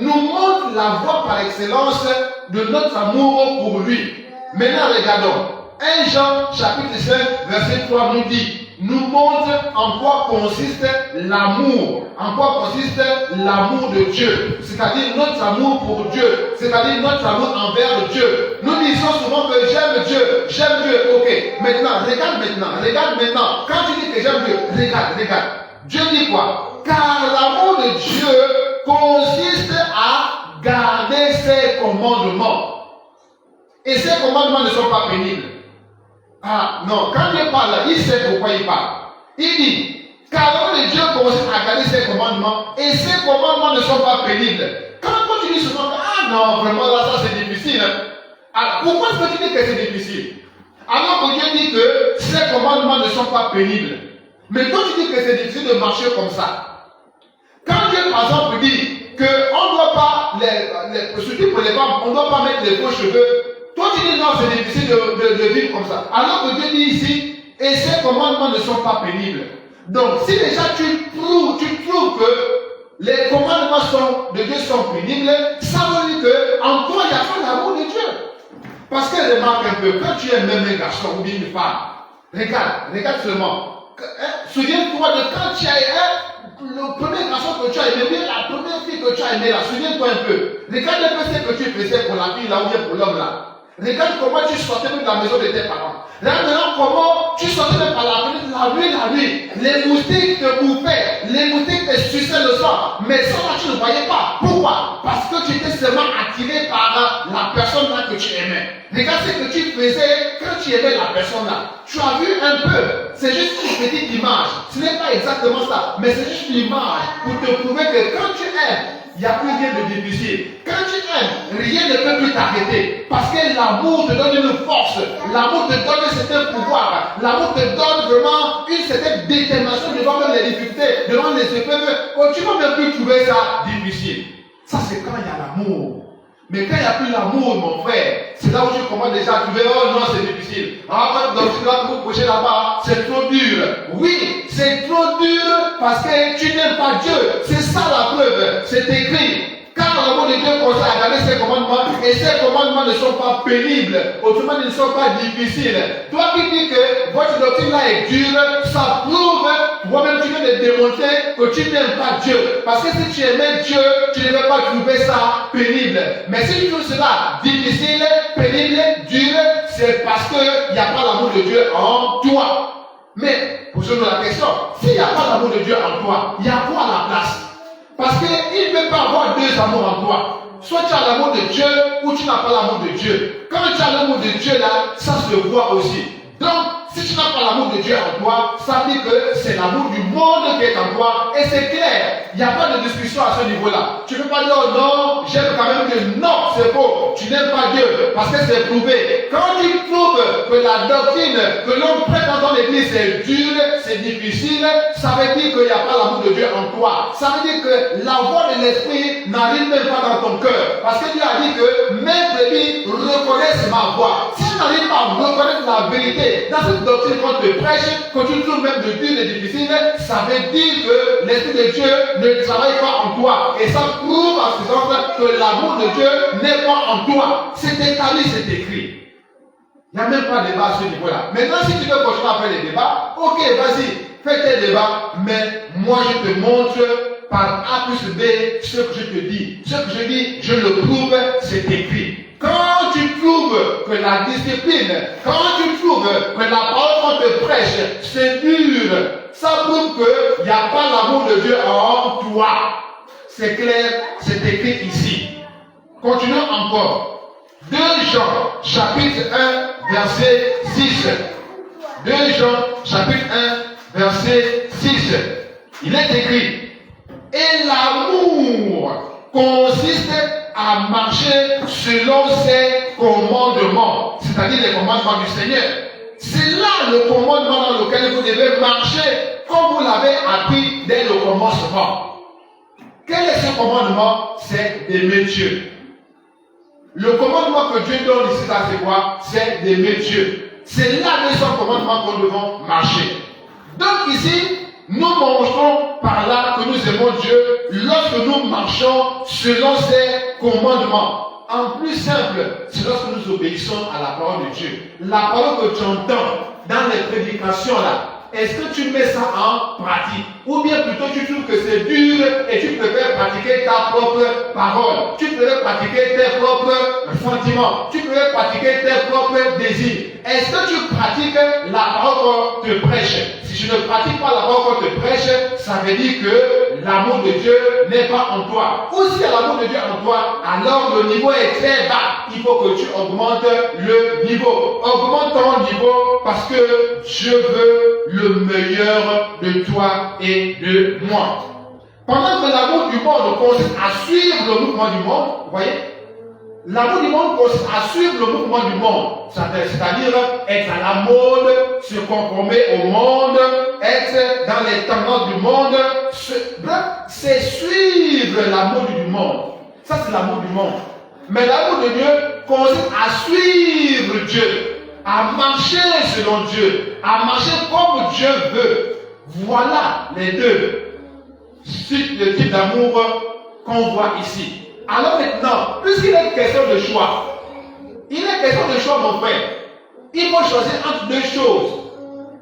nous montre la voie par excellence de notre amour pour lui. Maintenant, regardons. 1 Jean chapitre 5, verset 3 nous dit, nous montre en quoi consiste l'amour. En quoi consiste l'amour de Dieu. C'est-à-dire notre amour pour Dieu. C'est-à-dire notre amour envers Dieu. Nous disons souvent que j'aime Dieu. J'aime Dieu. Ok. Maintenant, regarde maintenant. Quand tu dis que j'aime Dieu, regarde. Dieu dit quoi? Car l'amour de Dieu consiste à garder ses commandements. Et ces commandements ne sont pas pénibles. Ah non, quand Dieu parle, il sait pourquoi il parle. Il dit, car l'amour de Dieu consiste à garder ses commandements, et ces commandements ne sont pas pénibles. Quand tu dis souvent, ah non, vraiment là, ça c'est difficile. Alors, pourquoi est-ce que tu dis que c'est difficile? Alors que Dieu dit que ces commandements ne sont pas pénibles. Mais toi tu dis que c'est difficile de marcher comme ça. Quand Dieu, par exemple, dit qu'on ne doit pas, surtout pour les femmes, on ne doit pas mettre les faux cheveux, toi tu dis non, c'est difficile de vivre comme ça. Alors que Dieu dit ici, et ces commandements ne sont pas pénibles. Donc si déjà tu trouves que les commandements de Dieu sont pénibles, ça veut dire qu'en toi il n'y a pas l'amour de Dieu. Parce que remarque un peu, quand tu aimes même un garçon ou bien une femme, regarde seulement. Souviens-toi de quand tu as le premier garçon que tu as aimé, bien la première fille que tu as aimé là, souviens-toi un peu. Regarde un peu ce que tu faisais pour la fille là ou bien pour l'homme là. Regarde comment tu sortais même de la maison de tes parents. Regarde maintenant comment tu sortais même par la fenêtre la nuit. Les moustiques te bouffaient, les moustiques te suçaient le sang. Mais ça là tu ne voyais pas. Pourquoi? Parce que tu étais seulement attiré par la personne là que tu aimais. Regarde ce que tu faisais quand tu aimais la personne là. Tu as vu un peu. C'est juste une petite image. Ce n'est pas exactement ça. Mais c'est juste une image pour te prouver que quand tu aimes, il n'y a plus rien de difficile. Quand tu aimes, rien ne peut plus t'arrêter. Parce que l'amour te donne une force. L'amour te donne un certain pouvoir. L'amour te donne vraiment une certaine détermination devant même les difficultés, devant les épreuves. Tu ne vas même plus trouver ça difficile. Ça, c'est quand il y a l'amour. Mais quand il n'y a plus l'amour, mon frère, c'est là où tu commences déjà à trouver, oh non, c'est difficile. Ah, donc tu dois vous coucher là-bas, c'est trop dur. Oui, c'est trop dur parce que tu n'aimes pas Dieu. C'est ça la preuve. C'est écrit. Car l'amour de Dieu consiste à garder ses commandements, et ces commandements ne sont pas pénibles, autrement ils ne sont pas difficiles. Toi qui dis que votre doctrine là est dure, ça prouve, toi-même tu viens de démontrer que tu n'aimes pas Dieu. Parce que si tu aimais Dieu, tu ne vais pas trouver ça pénible. Mais si tu trouves cela difficile, pénible, dur, c'est parce qu'il n'y a pas l'amour de Dieu en toi. Mais, posons-nous la question, s'il n'y a pas l'amour de Dieu en toi, il y a quoi à la place? Parce qu'il ne peut pas avoir deux amours en toi. Soit tu as l'amour de Dieu ou tu n'as pas l'amour de Dieu. Quand tu as l'amour de Dieu là, ça se voit aussi. Donc, si tu n'as pas l'amour de Dieu en toi, ça veut dire que c'est l'amour du monde qui est en toi. Et c'est clair, il n'y a pas de discussion à ce niveau-là. Tu ne peux pas dire, oh non, j'aime quand même Dieu. Non, c'est faux. Tu n'aimes pas Dieu parce que c'est prouvé. Quand tu trouves que la doctrine que l'on prête dans l'église c'est dur, c'est difficile, ça veut dire qu'il n'y a pas l'amour de Dieu en toi. Ça veut dire que la voix de l'esprit n'arrive même pas dans ton cœur. Parce que Dieu a dit que mes brebis reconnaissent ma voix. Si tu n'arrives pas à reconnaître la vérité dans cette doctrine qu'on te prêche, que tu trouves même de dur et difficile, ça veut dire que l'Esprit de Dieu ne travaille pas en toi. Et ça prouve en ce sens que l'amour de Dieu n'est pas en toi. C'est établi, c'est écrit. Il n'y a même pas de débat à ce niveau-là. Maintenant, si tu veux continuer à faire les débats, ok, vas-y, fais tes débats, mais moi je te montre par A plus B ce que je te dis. Ce que je dis, je le prouve, c'est écrit. Quand tu trouves que la discipline, quand tu trouves que la parole qu'on te prêche, c'est dur, ça prouve qu'il n'y a pas l'amour de Dieu en toi. C'est clair, c'est écrit ici. Continuons encore. 2 Jean, chapitre 1, verset 6. 2 Jean, chapitre 1, verset 6. Il est écrit, et l'amour consiste à marcher selon ses commandements, c'est-à-dire les commandements du Seigneur. C'est là le commandement dans lequel vous devez marcher comme vous l'avez appris dès le commencement. Quel est ce commandement? C'est d'aimer Dieu. Le commandement que Dieu donne ici, là, c'est quoi? C'est d'aimer Dieu. C'est là le seul commandement qu'on devons marcher. Donc ici, nous mangeons par là que nous aimons Dieu lorsque nous marchons selon ses commandements. En plus simple, c'est lorsque nous obéissons à la parole de Dieu. La parole que tu entends dans les prédications là, est-ce que tu mets ça en pratique? Ou bien plutôt tu trouves que c'est dur et tu préfères pratiquer ta propre parole. Tu préfères pratiquer tes propres sentiments. Tu préfères pratiquer tes propres désirs. Est-ce que tu pratiques la parole qu'on te prêche? Si tu ne pratiques pas la parole qu'on te prêche, ça veut dire que l'amour de Dieu n'est pas en toi. Ou si l'amour de Dieu est en toi, alors le niveau est très bas. Il faut que tu augmentes le niveau. Augmente ton niveau parce que Dieu veut le meilleur de toi et de moi. Pendant que l'amour du monde consiste à suivre le mouvement du monde, vous voyez, l'amour du monde consiste à suivre le mouvement du monde, c'est-à-dire être à la mode, se conformer au monde, être dans les tendances du monde. Bref, c'est suivre l'amour du monde. Ça, c'est l'amour du monde. Mais l'amour de Dieu consiste à suivre Dieu, à marcher selon Dieu, à marcher comme Dieu veut. Voilà les deux types d'amour qu'on voit ici. Alors maintenant, puisqu'il est question de choix, il est question de choix, mon frère. Il faut choisir entre deux choses.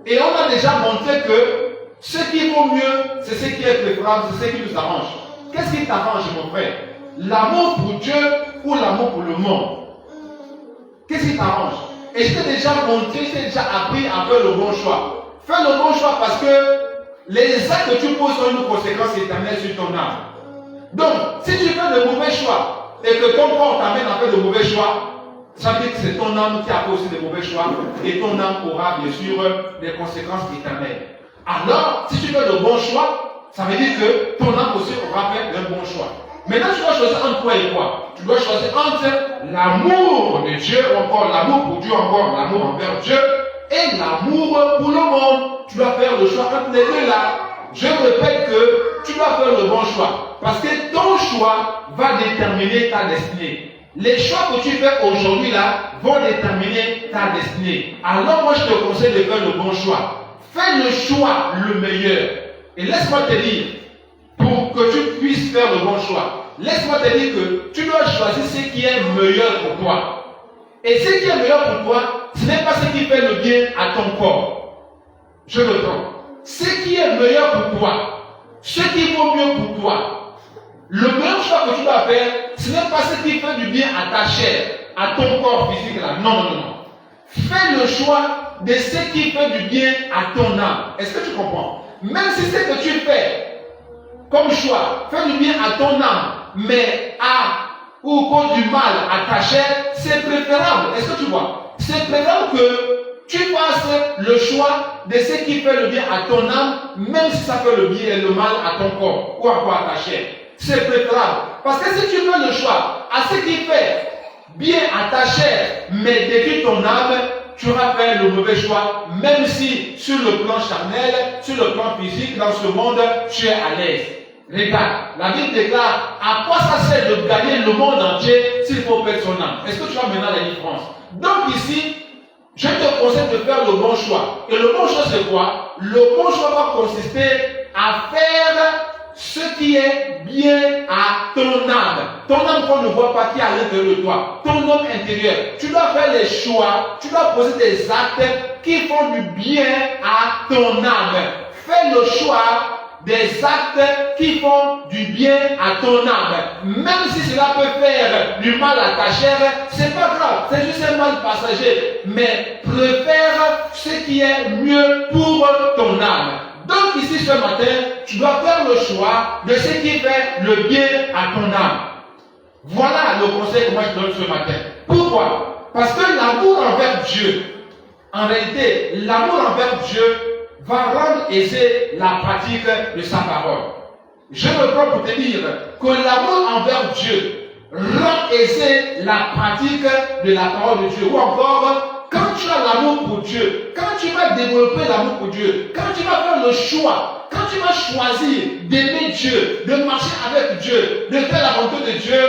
Et on a déjà montré que ce qui vaut mieux, c'est ce qui est préférable, c'est ce qui nous arrange. Qu'est-ce qui t'arrange, mon frère? L'amour pour Dieu ou l'amour pour le monde? Qu'est-ce qui t'arrange? Et je t'ai déjà montré, je t'ai déjà appris à faire le bon choix. Fais le bon choix parce que les actes que tu poses ont une conséquence éternelle sur ton âme. Donc, si tu fais le mauvais choix et que ton corps t'amène à faire le mauvais choix, ça veut dire que c'est ton âme qui a fait aussi des mauvais choix et ton âme aura bien sûr des conséquences éternelles. Alors, si tu fais le bon choix, ça veut dire que ton âme aussi aura fait un bon choix. Maintenant, tu dois choisir entre quoi et quoi? Tu dois choisir entre l'amour de Dieu, ou encore l'amour pour Dieu, encore l'amour envers Dieu, et l'amour pour le monde. Tu dois faire le choix entre les deux là. Je répète que tu dois faire le bon choix. Parce que ton choix va déterminer ta destinée. Les choix que tu fais aujourd'hui là vont déterminer ta destinée. Alors moi je te conseille de faire le bon choix. Fais le choix le meilleur. Et laisse-moi te dire, pour que tu puisses faire le bon choix, laisse-moi te dire que tu dois choisir ce qui est meilleur pour toi. Et ce qui est meilleur pour toi, ce n'est pas ce qui fait le bien à ton corps. Je reprends. Ce qui est meilleur pour toi, ce qui vaut mieux pour toi, le meilleur choix que tu dois faire, ce n'est pas ce qui fait du bien à ta chair, à ton corps physique là. Non, non, non, non. Fais le choix de ce qui fait du bien à ton âme. Est-ce que tu comprends? Même si ce que tu fais comme choix fait du bien à ton âme, mais ou cause du mal à ta chair, c'est préférable. Est-ce que tu vois? C'est préférable que tu fasses le choix de ce qui fait le bien à ton âme, même si ça fait le bien et le mal à ton corps ou encore à ta chair. C'est préférable. Parce que si tu fais le choix à ce qui fait bien à ta chair, mais détruit ton âme, tu auras fait le mauvais choix, même si sur le plan charnel, sur le plan physique, dans ce monde, tu es à l'aise. Regarde, la Bible déclare, à quoi ça sert de gagner le monde entier s'il faut perdre son âme? Est-ce que tu vois maintenant la différence? Donc ici, je te conseille de faire le bon choix. Et le bon choix, c'est quoi? Le bon choix va consister à faire ce qui est bien à ton âme. Ton âme qu'on ne voit pas, qui est à l'intérieur de toi. Ton homme intérieur. Tu dois faire les choix, tu dois poser des actes qui font du bien à ton âme. Fais le choix des actes qui font du bien à ton âme. Même si cela peut faire du mal à ta chair, c'est pas grave, c'est juste un mal passager. Mais préfère ce qui est mieux pour ton âme. Donc ici ce matin, tu dois faire le choix de ce qui fait le bien à ton âme. Voilà le conseil que moi je donne ce matin. Pourquoi? Parce que l'amour envers Dieu, en réalité, l'amour envers Dieu va rendre aisée la pratique de sa parole. Je me prends pour te dire que l'amour envers Dieu rend aisée la pratique de la parole de Dieu. Ou encore, quand tu as l'amour pour Dieu, quand tu vas développer l'amour pour Dieu, quand tu vas faire le choix, quand tu vas choisir d'aimer Dieu, de marcher avec Dieu, de faire la volonté de Dieu,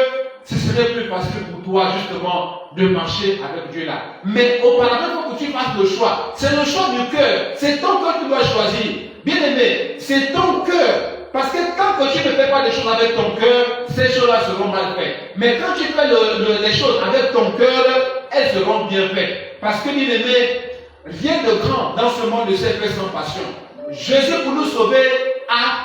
ce serait plus facile pour toi justement de marcher avec Dieu là. Mais auparavant, il faut que tu fasses le choix. C'est le choix du cœur. C'est ton cœur que tu dois choisir. Bien aimé, c'est ton cœur. Parce que tant que tu ne fais pas les choses avec ton cœur, ces choses-là seront mal faites. Mais quand tu fais les choses avec ton cœur, elles seront bien faites. Parce que, bien aimé, rien de grand dans ce monde ne s'est fait sans passion. Jésus, pour nous sauver,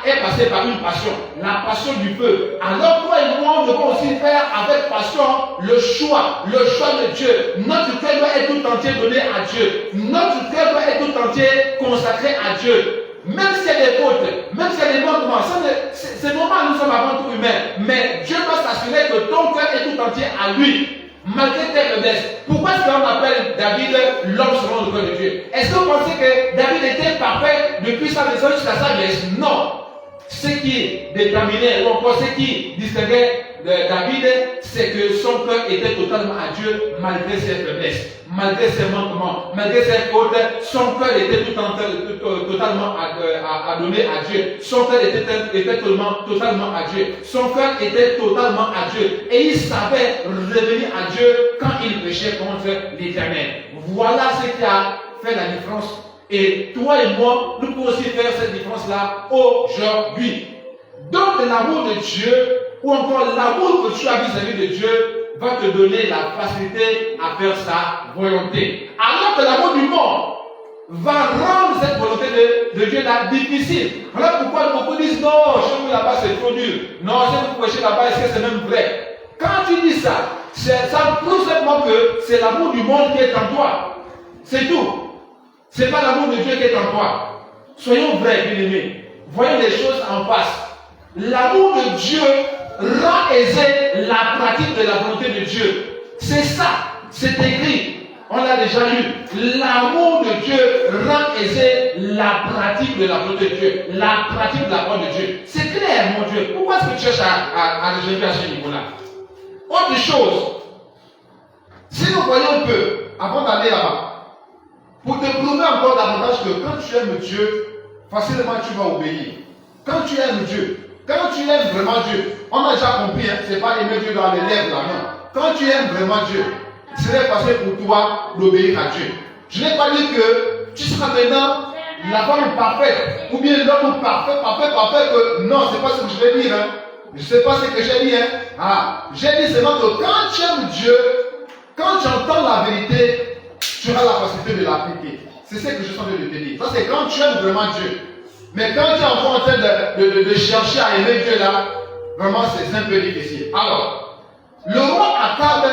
est passé par une passion, la passion du feu. Alors toi et moi, nous devons aussi faire avec passion le choix de Dieu. Notre cœur doit être tout entier donné à Dieu. Notre cœur doit être tout entier consacré à Dieu. Même s'il y a des fautes, même s'il y a des manquements, c'est normal, nous sommes avant tout humains. Mais Dieu doit s'assurer que ton cœur est tout entier à lui. Malgré tes faiblesses. Pourquoi est-ce qu'on appelle David l'homme selon le cœur de Dieu? Est-ce que vous pensez que David était parfait depuis sa naissance jusqu'à sa vieillesse? Non. Ce qui déterminait, ou encore ce qui distinguait David, c'est que son cœur était totalement à Dieu malgré ses faiblesses, malgré ses manquements, malgré ses fautes. Son cœur était totalement donné à Dieu. Son cœur était totalement à Dieu. Son cœur était totalement à Dieu. Et il savait revenir à Dieu quand il péchait contre l'Éternel. Voilà ce qui a fait la différence. Et toi et moi, nous pouvons aussi faire cette différence-là aujourd'hui. Donc l'amour de Dieu, ou encore l'amour que tu as vis-à-vis de Dieu, va te donner la facilité à faire sa volonté. Alors que l'amour du monde va rendre cette volonté de Dieu là difficile. Voilà pourquoi beaucoup disent non, chez vous là-bas c'est trop dur. Non, si vous prêchez là-bas, est-ce que c'est même vrai? Quand tu dis ça, ça prouve simplement que c'est l'amour du monde qui est en toi. C'est tout. Ce n'est pas l'amour de Dieu qui est en toi. Soyons vrais, bien-aimés. Voyons les choses en face. L'amour de Dieu rend aisée la pratique de la volonté de Dieu. C'est ça. C'est écrit. On l'a déjà lu. L'amour de Dieu rend aisée la pratique de la volonté de Dieu. La pratique de la parole de Dieu. C'est clair, mon Dieu. Pourquoi est-ce que tu cherches à réserver à ce niveau-là? Autre chose. Si nous voyons un peu, avant d'aller là-bas, pour te prouver encore davantage que quand tu aimes Dieu, facilement tu vas obéir. Quand tu aimes Dieu, quand tu aimes vraiment Dieu, on a déjà compris, hein, c'est pas aimer Dieu dans les lèvres là, non. Quand tu aimes vraiment Dieu, ce serait facile pour toi d'obéir à Dieu. Je n'ai pas dit que tu seras maintenant la femme parfaite, ou bien l'homme parfait, que non, c'est pas ce que je vais dire. Hein. Je ne sais pas ce que j'ai dit. Hein. J'ai dit seulement que quand tu aimes Dieu, quand tu entends la vérité, tu auras la facilité de l'appliquer. C'est ce que je suis en train de te dire. Ça, c'est quand tu aimes vraiment Dieu. Mais quand tu es encore en train de chercher à aimer Dieu là, vraiment, c'est un peu difficile. Alors, le roi Akab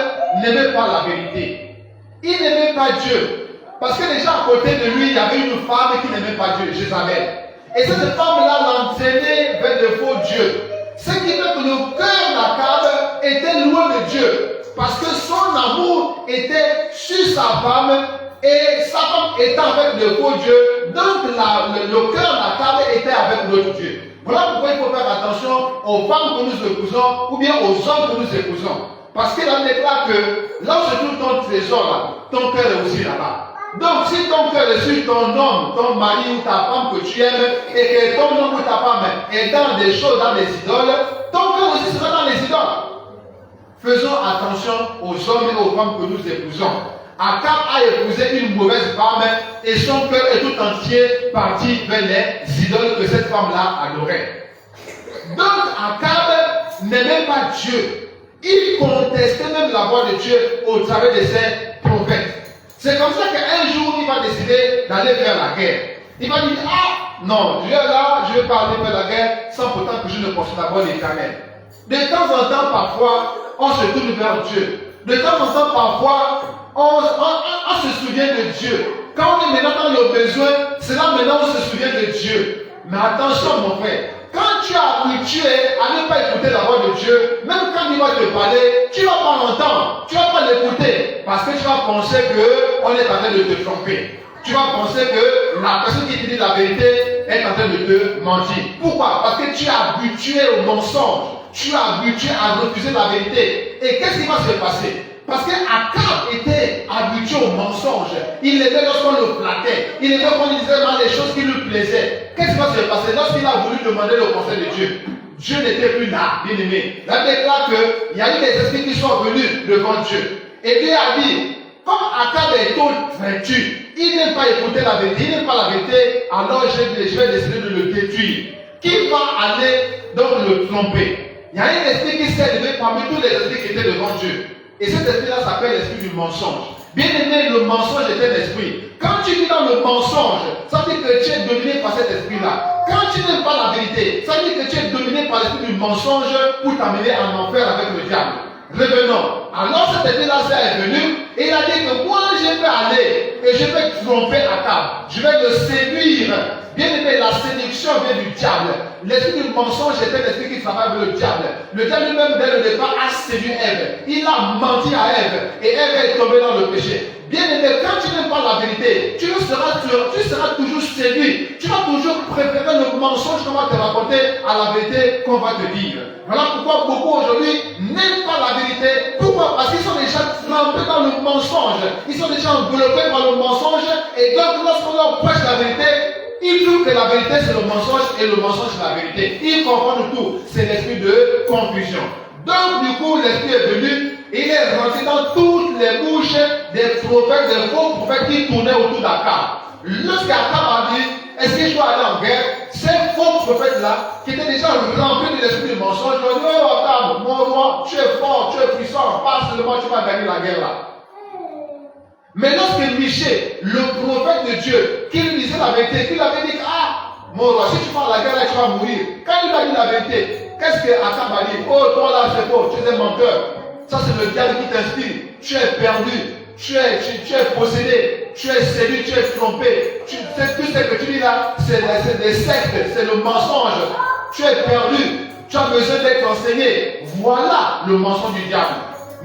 n'aimait pas la vérité. Il n'aimait pas Dieu. Parce que déjà à côté de lui, il y avait une femme qui n'aimait pas Dieu, Jézabel. Et cette femme-là l'entraînait vers de faux dieux. Ce qui fait que le cœur d'Akab était loin de Dieu. Parce que son amour était sur sa femme et sa femme était avec le faux Dieu. Donc le cœur d'Akab était avec notre Dieu. Voilà pourquoi il faut faire attention aux femmes que nous épousons ou bien aux hommes que nous épousons. Parce qu'il en est clair que là où se trouve ton trésor, là, ton cœur est aussi là-bas. Donc si ton cœur est sur ton homme, ton mari ou ta femme que tu aimes et que ton homme ou ta femme est dans des choses, dans les idoles, ton cœur aussi sera dans les idoles. Faisons attention aux hommes et aux femmes que nous épousons. Akab a épousé une mauvaise femme et son cœur est tout entier parti vers les idoles que cette femme-là adorait. Donc Akab n'aimait pas Dieu. Il contestait même la voix de Dieu au travers de ses prophètes. C'est comme ça qu'un jour il va décider d'aller faire la guerre. Il va dire, ah non, Dieu est là, je vais pas aller faire la guerre sans pourtant que je ne pense la voix de l'Éternel. De temps en temps, parfois, on se tourne vers Dieu. De temps en temps, parfois, on se souvient de Dieu. Quand on est maintenant dans le besoin, c'est là maintenant on se souvient de Dieu. Mais attention mon frère, quand tu es habitué à ne pas écouter la voix de Dieu, même quand il va te parler, tu ne vas pas l'entendre, tu ne vas pas l'écouter, parce que tu vas penser qu'on est en train de te tromper. Tu vas penser que la personne qui te dit la vérité est en train de te mentir. Pourquoi? Parce que tu es habitué au mensonge. Tu es habitué à refuser la vérité. Et qu'est-ce qui va se passer? Parce qu'Akab était habitué au mensonge. Il aimait lorsqu'on le flattait. Il aimait qu'on disait mal les choses qui lui plaisaient. Qu'est-ce qui va se passer lorsqu'il a voulu demander le conseil de Dieu? Dieu n'était plus là, bien aimé. La déclare qu'il y a eu des esprits qui sont venus devant Dieu. Et Dieu a dit, comme Akab est tout traîtu, il n'aime pas écouter la vérité, il n'aime pas la vérité, alors je vais décider de le détruire. Qui va aller donc le tromper? Il y a un esprit qui s'est levé parmi tous les esprits qui étaient devant Dieu. Et cet esprit-là s'appelle l'esprit du mensonge. Bien aimé, le mensonge est un esprit. Quand tu vis dans le mensonge, ça veut dire que tu es dominé par cet esprit-là. Quand tu n'aimes pas la vérité, ça veut dire que tu es dominé par l'esprit du mensonge pour t'amener en enfer avec le diable. Revenons. Alors cet esprit-là est venu et il a dit que moi je vais aller et je vais tromper Akab. Je vais le séduire. Bien aimé, la séduction vient du diable. L'esprit du mensonge est un esprit qui travaille avec le diable. Le diable lui-même, dès le départ, a séduit Ève. Il a menti à Ève et Ève est tombée dans le péché. Bien aimé, quand tu n'aimes pas la vérité, tu seras toujours séduit. Tu vas toujours préférer le mensonge qu'on va te raconter à la vérité qu'on va te dire. Voilà pourquoi beaucoup aujourd'hui n'aiment pas la vérité. Pourquoi? Parce qu'ils sont déjà trempés dans le mensonge. Ils sont déjà enveloppés par le mensonge. Et donc, lorsqu'on leur prêche la vérité, ils trouvent que la vérité c'est le mensonge et le mensonge c'est la vérité. Ils confondent tout. C'est l'esprit de confusion. Donc, du coup, l'esprit est venu. Il est rentré dans toutes les bouches des prophètes, des faux prophètes qui tournaient autour d'Akab. Lorsqu'Akab a dit, est-ce que je dois aller en guerre? Ces faux prophètes-là, qui étaient déjà remplis de l'esprit du mensonge, ils ont dit, oh Akab, mon roi, tu es fort, tu es puissant, pas seulement tu vas gagner la guerre là. Mais lorsque Michée, le prophète de Dieu, qui lui disait la vérité, qui lui avait dit, ah, mon roi, si tu vas à la guerre là, tu vas mourir. Quand il a dit la vérité, qu'est-ce que Akab a dit? Oh, toi là, c'est faux, tu es un menteur. Ça, c'est le diable qui t'inspire. Tu es perdu, tu es possédé, tu es séduit, tu es trompé. Tout ce que tu dis là, c'est des sectes, c'est le mensonge. Tu es perdu, tu as besoin d'être enseigné. Voilà le mensonge du diable.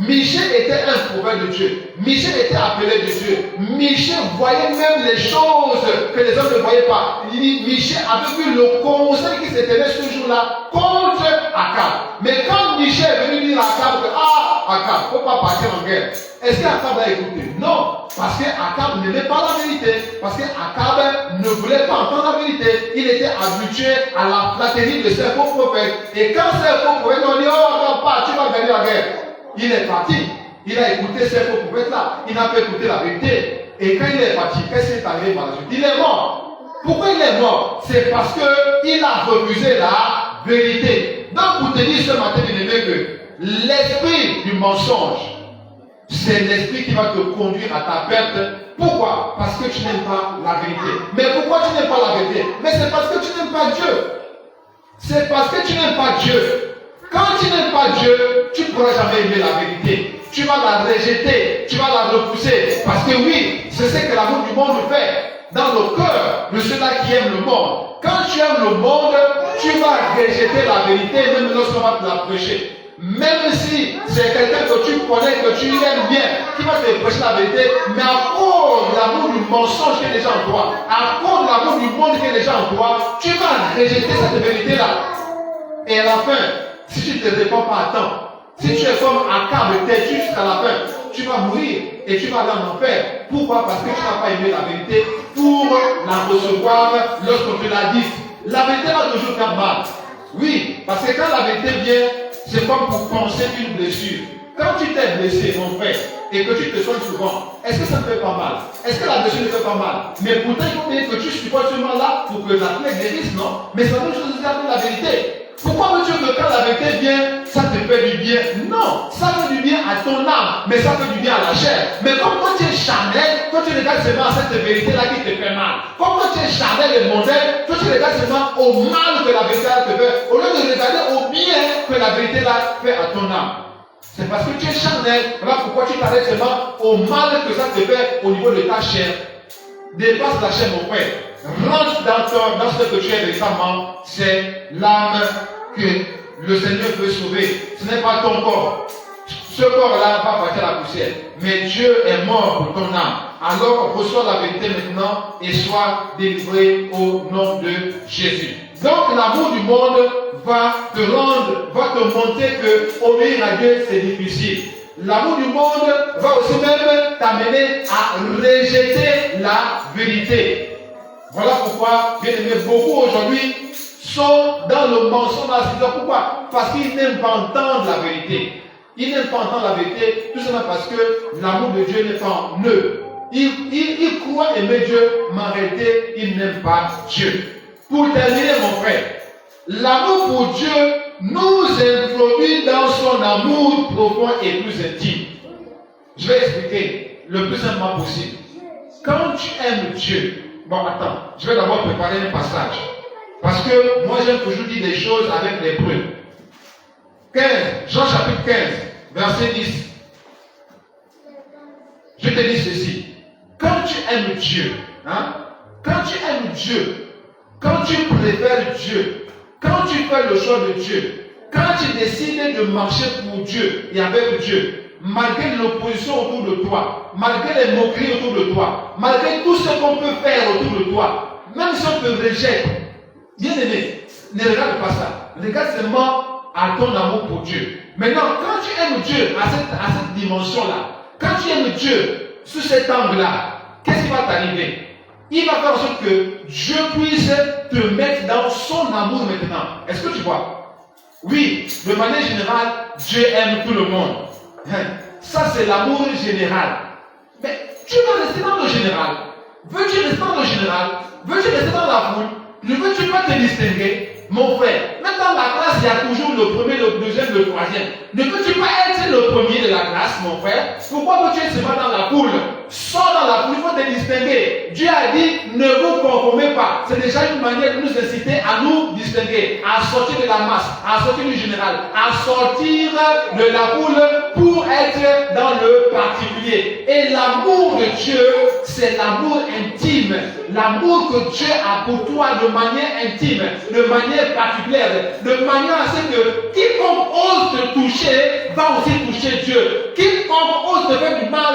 Michée était un prophète de Dieu. Michée était appelé de Dieu. Michée voyait même les choses que les hommes ne voyaient pas. Michée avait vu le conseil qui s'était ce jour-là contre Akab. Mais quand Michée est venu dire à Akab que, ah, Akab, il ne faut pas partir en guerre. Est-ce qu'Akab a écouté? Non, parce qu'Akab n'aimait pas la vérité. Parce qu'Akab ne voulait pas entendre la vérité. Il était habitué à la flatterie de ses faux prophètes. Et quand ces faux prophètes ont dit, oh, Akab, pas, tu vas gagner la guerre. Il est parti. Il a écouté ces faux prophètes-là. Il n'a pas écouté la vérité. Et quand il est parti, qu'est-ce qui est arrivé par la suite? Il est mort. Pourquoi il est mort? C'est parce qu'il a refusé la vérité. Donc, pour te dire ce matin, bien aimé, que l'esprit du mensonge, c'est l'esprit qui va te conduire à ta perte. Pourquoi? Parce que tu n'aimes pas la vérité. Mais pourquoi tu n'aimes pas la vérité? Mais c'est parce que tu n'aimes pas Dieu. C'est parce que tu n'aimes pas Dieu. Quand tu n'aimes pas Dieu, tu ne pourras jamais aimer la vérité. Tu vas la rejeter, tu vas la repousser. Parce que oui, c'est ce que l'amour du monde fait dans le cœur de ceux-là qui aiment le monde. Quand tu aimes le monde, tu vas rejeter la vérité même lorsqu'on va te la prêcher. Même si c'est quelqu'un que tu connais, que tu aimes bien, qui va te prêcher la vérité, mais à cause de l'amour du mensonge qui est déjà en toi, à cause de l'amour du monde qui est déjà en toi, tu vas rejeter cette vérité-là. Et à la fin, si tu ne te réponds pas à temps, si tu es comme Akab, têtu jusqu'à la fin, tu vas mourir et tu vas aller en enfer. Pourquoi? Parce que tu n'as pas aimé la vérité pour la recevoir lorsqu'on te l'a dit. La vérité va toujours faire mal. Oui, parce que quand la vérité vient, c'est comme pour penser une blessure. Quand tu t'es blessé, mon frère, et que tu te soignes souvent, est-ce que ça ne fait pas mal? Est-ce que la blessure ne fait pas mal? Mais pourtant, il faut dire que tu supportes ce mal-là pour que la plaie guérisse, non? Mais c'est la même chose avec la vérité. Pourquoi veux-tu que quand la vérité vient, ça te fait du bien? Non, ça fait du bien à ton âme, mais ça fait du bien à la chair. Mais comme toi tu es charnel, toi tu regardes seulement à cette vérité-là qui te fait mal. Comme toi tu es charnel et mondain, toi tu regardes seulement au mal que la vérité-là te fait, au lieu de regarder au bien que la vérité-là fait à ton âme. C'est parce que tu es charnel, voilà pourquoi tu t'arrêtes seulement au mal que ça te fait au niveau de ta chair. Dépasse la chair, mon frère. Rentre dans ce que tu es récemment, c'est l'âme que le Seigneur veut sauver. Ce n'est pas ton corps. Ce corps-là va partir à la poussière. Mais Dieu est mort pour ton âme. Alors reçois la vérité maintenant et sois délivré au nom de Jésus. Donc l'amour du monde va te montrer que obéir à Dieu c'est difficile. L'amour du monde va aussi même t'amener à rejeter la vérité. Voilà pourquoi, bien aimé, beaucoup aujourd'hui sont dans le mensonge. Pourquoi? Parce qu'ils n'aiment pas entendre la vérité. Ils n'aiment pas entendre la vérité, tout simplement parce que l'amour de Dieu n'est pas en eux. Ils croient aimer Dieu, mais en réalité, ils n'aiment pas Dieu. Pour terminer, mon frère, l'amour pour Dieu nous introduit dans son amour profond et plus intime. Je vais expliquer le plus simplement possible. Quand tu aimes Dieu, bon attends, je vais d'abord préparer un passage. Parce que moi j'aime toujours dire des choses avec les preuves. 15, Jean chapitre 15, verset 10. Je te dis ceci. Quand tu aimes Dieu, quand tu aimes Dieu, quand tu préfères Dieu, quand tu fais le choix de Dieu, quand tu décides de marcher pour Dieu et avec Dieu, malgré l'opposition autour de toi, malgré les moqueries autour de toi, malgré tout ce qu'on peut faire autour de toi, même si on te rejette, bien aimé, ne regarde pas ça. Regarde seulement à ton amour pour Dieu. Maintenant, quand tu aimes Dieu à cette dimension-là, quand tu aimes Dieu sous cet angle-là, qu'est-ce qui va t'arriver? Il va faire en sorte que Dieu puisse te mettre dans son amour maintenant. Est-ce que tu vois? Oui, de manière générale, Dieu aime tout le monde. Ça, c'est l'amour général. Mais tu veux rester dans le général. Veux-tu rester dans le général? Veux-tu rester dans la foule? Ne veux-tu pas te distinguer? Mon frère, même dans la classe, il y a toujours le premier, le deuxième, le troisième. Ne veux-tu pas être le premier de la classe, mon frère? Pourquoi veux-tu être seulement dans la foule? Sors dans la foule, il faut te distinguer. Dieu a dit, ne vous conformez pas. C'est déjà une manière de nous inciter à nous distinguer, à sortir de la masse, à sortir du général, à sortir de la foule pour être dans le particulier. Et l'amour de Dieu, c'est l'amour intime. L'amour que Dieu a pour toi de manière intime, de manière particulière, de manière à ce que quiconque ose te toucher, va aussi toucher Dieu. Quiconque ose te faire du mal,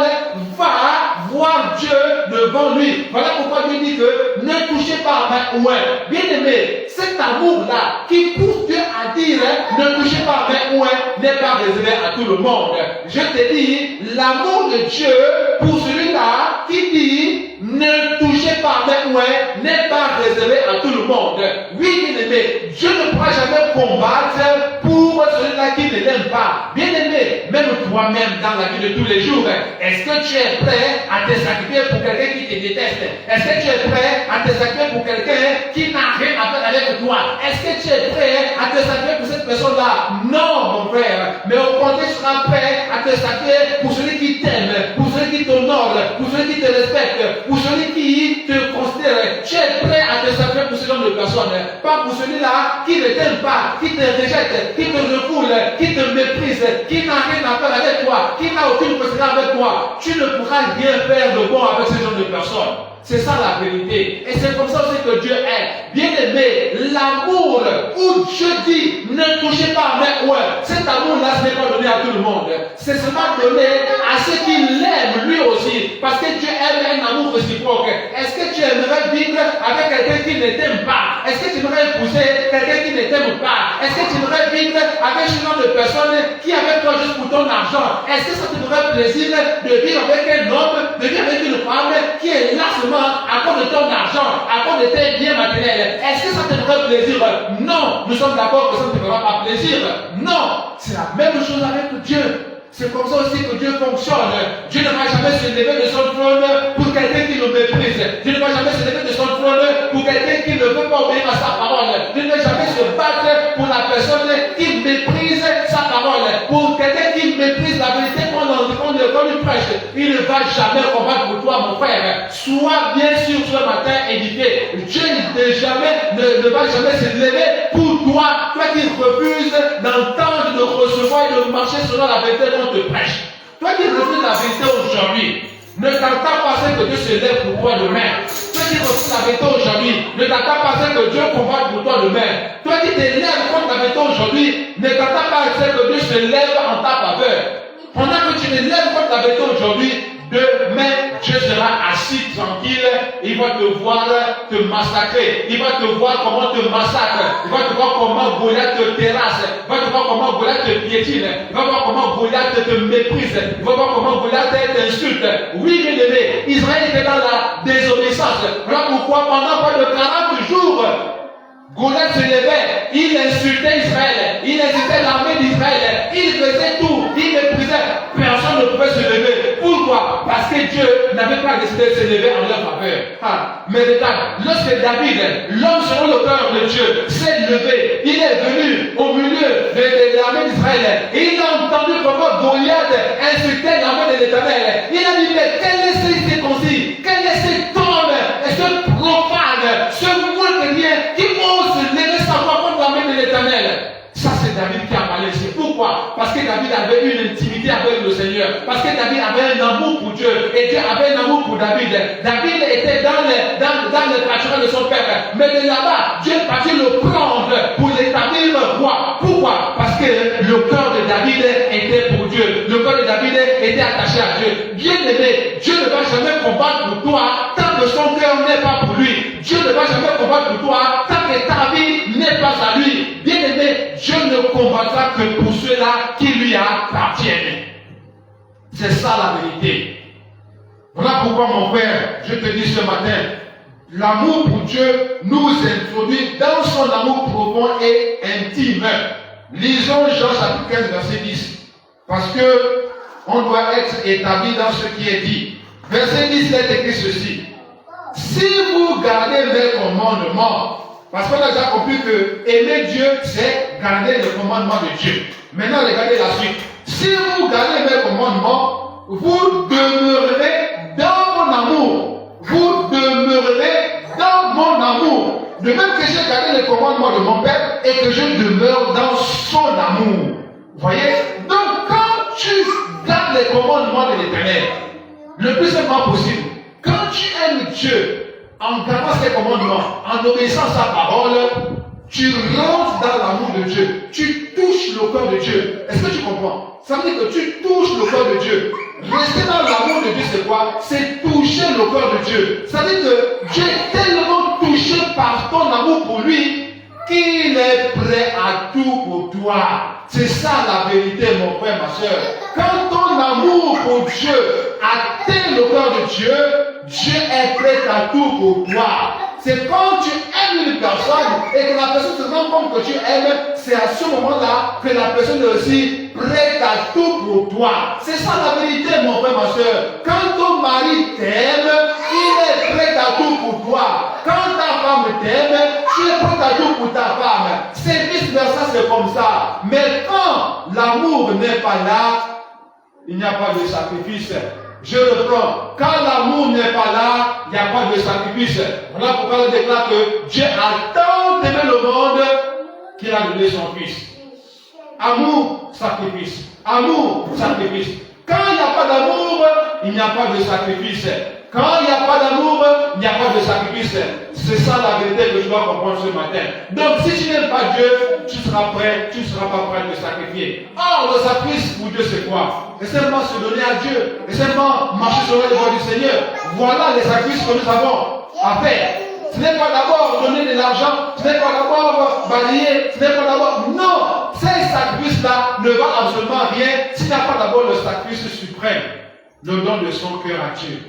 va voir Dieu devant lui. Voilà pourquoi Dieu dit que ne touchez pas à main ouin. Bien aimé, cet amour-là qui pousse Dieu à dire ne touchez pas à main ouin n'est pas réservé à tout le monde. Je te dis, l'amour de Dieu pour celui-là qui dit ne touchez pas à main ouin n'est pas réservé à tout le monde. Oui, bien aimé, Dieu ne pourra jamais combattre pour celui-là qui ne l'aime pas. Bien aimé, même toi-même dans la vie de tous les jours, est-ce que tu es prêt à te sacrifier pour quelqu'un qui te déteste? Est-ce que tu es prêt à te sacrifier pour quelqu'un qui n'a rien à faire avec toi? Est-ce que tu es prêt à te sacrifier pour cette personne-là? Non, mon frère. Mais au contraire, tu seras prêt à te sacrifier pour celui qui t'aime, pour celui qui t'honore, pour celui qui te respecte, pour celui qui te considère. Tu es prêt à te sacrifier pour ce genre de personne. Pas pour celui-là qui ne t'aime pas, qui te rejette, qui te refoule, qui te méprise, qui n'a rien à faire avec toi, qui n'a aucune considération avec toi. Tu ne pourras rien faire de bon avec ce genre de personnes. C'est ça la vérité. Et c'est comme ça aussi que Dieu est. Bien aimé, l'amour où Dieu dit ne touchez pas à main ouin. Cet amour-là, ce n'est pas donné à tout le monde. C'est seulement donné à ceux qui l'aiment lui aussi. Parce que Dieu aime un amour réciproque. Est-ce que tu aimerais vivre avec quelqu'un qui ne t'aime pas? Est-ce que tu aimerais épouser quelqu'un qui ne t'aime pas? Est-ce que tu aimerais vivre avec ce genre de personne qui est avec toi juste pour ton argent? Est-ce que ça te ferait plaisir de vivre avec un homme, de vivre avec une femme qui est là seulement à cause de ton argent, à cause de tes biens matériels? Est-ce que ça te ferait plaisir? Non, nous sommes d'accord que ça ne te fera pas plaisir. Non, c'est la même chose avec Dieu. C'est comme ça aussi que Dieu fonctionne. Dieu ne va jamais se lever de son trône pour quelqu'un qui le méprise. Dieu ne va jamais se lever de son trône pour quelqu'un qui ne veut pas obéir à sa parole. Dieu ne va jamais se battre pour la personne qui méprise sa parole. Pour quelqu'un qui méprise la vérité qu'on lui prêche. Il ne va jamais combattre pour toi, mon frère. Sois bien sûr ce matin édifié. Dieu ne va jamais se lever pour toi. Toi qui refuses d'entendre, de recevoir et de marcher selon la vérité qu'on te prêche. Toi qui refuses la vérité aujourd'hui, ne t'attends pas à ce que Dieu se lève pour toi demain. Toi qui refuses la vérité aujourd'hui, ne t'attends pas à ce que Dieu combatte pour toi demain. Toi qui te lèves contre la vérité aujourd'hui, ne t'attends pas à ce que Dieu se lève en ta faveur. Pendant que tu te lèves contre la vérité aujourd'hui, demain, Dieu Dieu sera assis tranquille, il va te voir te massacrer, il va te voir comment te massacre, il va te voir comment Goliath te terrasse, il va te voir comment Goliath te piétine, il va voir comment Goliath te méprise, il va voir comment Goliath t'insulte. Oui, bien aimé, Israël était dans la désobéissance. Voilà pourquoi pendant pas de 40 jours, Goliath se levait, il insultait Israël, il insultait l'armée d'Israël, il faisait tout, il méprisait. Personne ne pouvait se lever. Pourquoi? Parce que Dieu n'avait pas décidé de se lever en leur faveur. Mais regarde, lorsque David, l'homme selon le cœur de Dieu, s'est levé, il est venu au milieu de l'armée d'Israël, et il a entendu comment Goliath insultait l'armée de l'Éternel. Il a dit, mais quel est ce circoncis? Quel est cet homme, ce profane, ce moine qui ose lever sa voix contre l'armée de l'Éternel? Ça, c'est David qui a parlé ici. Pourquoi? Parce que David avait une intimité avec le Seigneur. Parce que David avait un amour pour Dieu. Et Dieu avait un amour pour David. David était dans le pâturage de son père. Mais de là-bas, Dieu partit le prendre pour l'établir roi. Pourquoi? Parce que le cœur de David était pour Dieu. Le cœur de David était attaché à Dieu. Bien aimé, Dieu ne va jamais combattre pour toi tant que son cœur n'est pas pour lui. Dieu ne va jamais combattre pour toi tant que ta vie n'est pas à lui. Bien aimé, Dieu ne combattra que pour ceux-là qui lui appartiennent. C'est ça la vérité. Voilà pourquoi mon frère, je te dis ce matin, l'amour pour Dieu nous introduit dans son amour profond et intime. Lisons Jean chapitre 15 verset 10. Parce que on doit être établi dans ce qui est dit. Verset 10, il est écrit ceci. Si vous gardez mes commandements, parce qu'on a déjà compris que aimer Dieu, c'est garder les commandements de Dieu. Maintenant, regardez la suite. Si vous gardez mes commandements, vous demeurerez dans mon amour. Vous demeurerez dans mon amour. De même que j'ai gardé les commandements de mon Père et que je demeure dans son amour. Vous voyez? Donc, quand tu gardes les commandements de l'Éternel, le plus simplement possible, quand tu aimes Dieu, en gardant ses commandements, en obéissant à sa parole, tu rentres dans l'amour de Dieu. Tu touches le cœur de Dieu. Est-ce que tu comprends? Ça veut dire que tu touches le cœur de Dieu. Rester dans l'amour de Dieu, c'est quoi? C'est toucher le cœur de Dieu. Ça veut dire que Dieu est tellement touché par ton amour pour lui qu'il est prêt à tout pour toi. C'est ça la vérité, mon frère, ma soeur. Quand ton amour pour Dieu atteint le cœur de Dieu, Dieu est prêt à tout pour toi. C'est quand tu aimes une personne et que la personne se rend compte que tu aimes, c'est à ce moment-là que la personne est aussi prête à tout pour toi. C'est ça la vérité, mon frère, ma soeur. Quand ton mari t'aime, il est prêt à tout pour toi. Quand ta femme t'aime, tu es prêt à tout pour ta femme. C'est vice-versa, c'est comme ça. Mais quand l'amour n'est pas là, il n'y a pas de sacrifice. Je reprends. Quand l'amour n'est pas là, il n'y a pas de sacrifice. Voilà pourquoi on déclare que Dieu a tant aimé le monde qu'il a donné son Fils. Amour, sacrifice. Amour, sacrifice. Quand il n'y a pas d'amour, il n'y a pas de sacrifice. Quand il n'y a pas d'amour, il n'y a pas de sacrifice. C'est ça la vérité que je dois comprendre ce matin. Donc si tu n'aimes pas Dieu, tu seras prêt, tu ne seras pas prêt de sacrifier. Or, le sacrifice pour Dieu, c'est quoi? C'est simplement se donner à Dieu. C'est simplement marcher sur les voies du Seigneur. Voilà les sacrifices que nous avons à faire. Ce n'est pas d'abord donner de l'argent, ce n'est pas d'abord balayer, ce n'est pas d'abord... Non! Ces sacrifices-là ne valent absolument rien s'il n'y a pas d'abord le sacrifice suprême. Le don de son cœur à Dieu.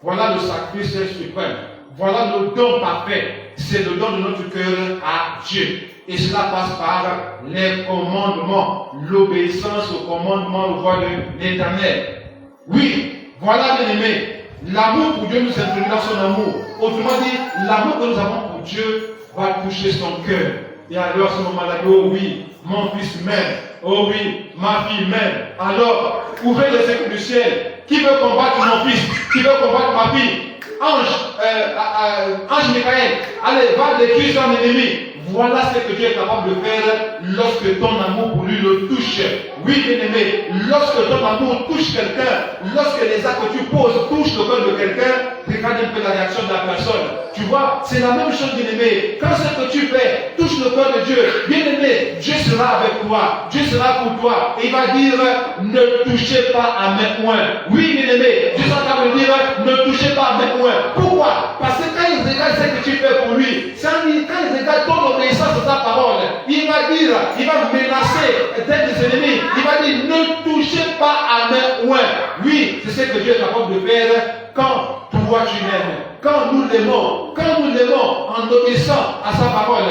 Voilà le sacrifice suprême. Voilà le don parfait. C'est le don de notre cœur à Dieu. Et cela passe par les commandements, l'obéissance aux commandements, aux voies de l'Éternel. Oui, voilà bien aimé. L'amour pour Dieu nous introduit dans son amour. Autrement dit, l'amour que nous avons pour Dieu va toucher son cœur. Et alors, à ce moment-là, oh oui, mon fils m'aime. Oh oui, ma fille m'aime. Alors, ouvrez les yeux du ciel. Qui veut combattre mon fils? Qui veut combattre ma fille? Ange Michael, allez, va détruire son ennemi. Voilà ce que Dieu est capable de faire lorsque ton amour pour lui le touche. Oui, bien-aimé, lorsque ton amour touche quelqu'un, lorsque les actes que tu poses touchent le cœur de quelqu'un, regarde un peu la réaction de la personne. Tu vois, c'est la même chose, bien-aimé. Quand ce que tu fais touche le cœur de Dieu, bien-aimé, Dieu sera avec toi. Dieu sera pour toi. Et il va dire, ne touchez pas à mes poings. Oui, bien-aimé, Dieu sera capable de dire, ne touchez pas à mes poings. Pourquoi? Parce que quand il regarde ce que tu fais pour lui, quand il regarde ton obéissance à ta parole, il va dire, il va menacer tes ennemis. Il va dire, ne touchez pas à mes poings. Oui, c'est ce que Dieu est capable de faire quand toi tu l'aimes. Quand nous l'aimons en obéissant à sa parole,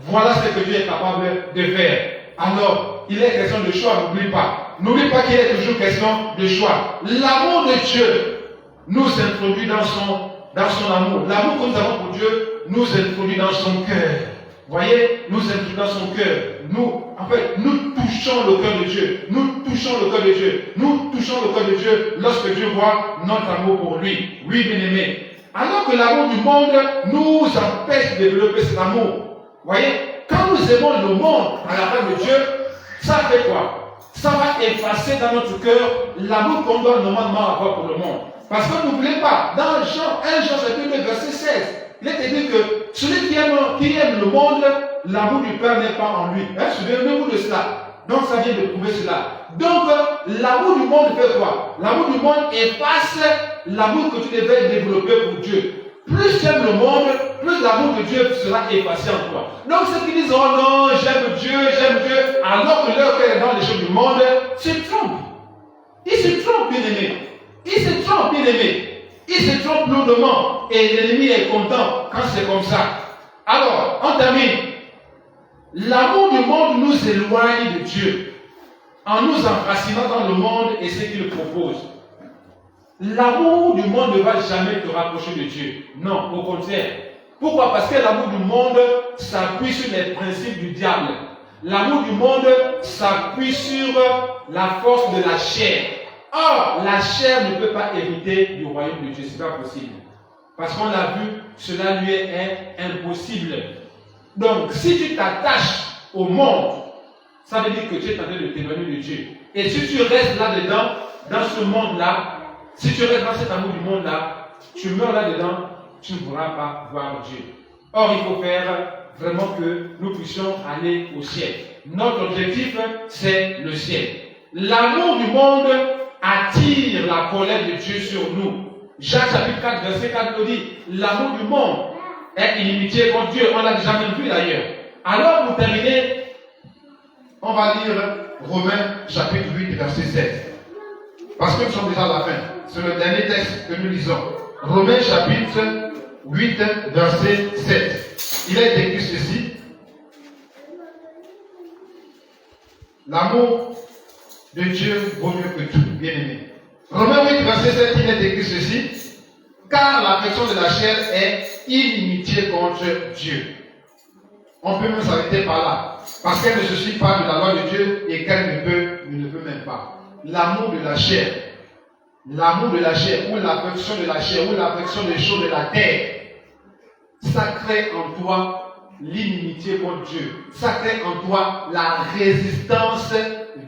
voilà ce que Dieu est capable de faire. Alors, il est question de choix, n'oublie pas. N'oublie pas qu'il est toujours question de choix. L'amour de Dieu nous introduit dans son amour. L'amour que nous avons pour Dieu nous introduit dans son cœur. Voyez, nous introduit dans son cœur. Nous touchons le cœur de Dieu. Nous touchons le cœur de Dieu. Nous touchons le cœur de Dieu lorsque Dieu voit notre amour pour lui. Oui, bien-aimé. Alors que l'amour du monde nous empêche de développer cet amour. Voyez, quand nous aimons le monde à la part de Dieu, ça fait quoi? Ça va effacer dans notre cœur l'amour qu'on doit normalement avoir pour le monde. Parce que n'oubliez pas, dans 1 Jean chapitre 2, verset 16, il est dit que celui qui aime le monde, l'amour du Père n'est pas en lui. Souvenez-vous de cela. Donc ça vient de prouver cela. Donc l'amour du monde fait quoi? L'amour du monde efface l'amour que tu devais développer pour Dieu. Plus tu aimes le monde, plus l'amour de Dieu sera effacé en toi. Donc ceux qui disent, oh non, j'aime Dieu, alors que leur cœur est dans les choses du monde, se trompent. Ils se trompent, bien-aimés. Ils se trompent, bien-aimés. Ils se trompent lourdement. Et l'ennemi est content quand c'est comme ça. Alors, on termine. L'amour du monde nous éloigne de Dieu en nous enracinant dans le monde et ce qu'il propose. L'amour du monde ne va jamais te rapprocher de Dieu. Non, au contraire. Pourquoi? Parce que l'amour du monde s'appuie sur les principes du diable. L'amour du monde s'appuie sur la force de la chair. Or, la chair ne peut pas hériter du royaume de Dieu. Ce n'est pas possible. Parce qu'on l'a vu, cela lui est impossible. Donc, si tu t'attaches au monde, ça veut dire que tu es en train de t'éloigner de Dieu. Et si tu restes là-dedans, dans ce monde-là, si tu restes dans cet amour du monde-là, tu meurs là-dedans, tu ne pourras pas voir Dieu. Or, il faut faire vraiment que nous puissions aller au ciel. Notre objectif, c'est le ciel. L'amour du monde attire la colère de Dieu sur nous. Jacques chapitre 4, verset 4 nous dit, l'amour du monde est inimitié contre Dieu. On l'a déjà même vu d'ailleurs. Alors, pour terminer, on va lire Romains chapitre 8, verset 16. Parce que nous sommes déjà à la fin. C'est le dernier texte que nous lisons. Romains chapitre 8, verset 7. Il est écrit ceci. L'amour de Dieu vaut mieux que tout, bien aimé. Romains 8, verset 7, il est écrit ceci. Car l'affection de la chair est inimitié contre Dieu. On peut même s'arrêter par là. Parce qu'elle ne se suit pas de la loi de Dieu et qu'elle ne peut même pas. L'amour de la chair, ou l'affection de la chair, ou l'affection des choses de la terre, ça crée en toi l'inimitié contre Dieu. Ça crée en toi la résistance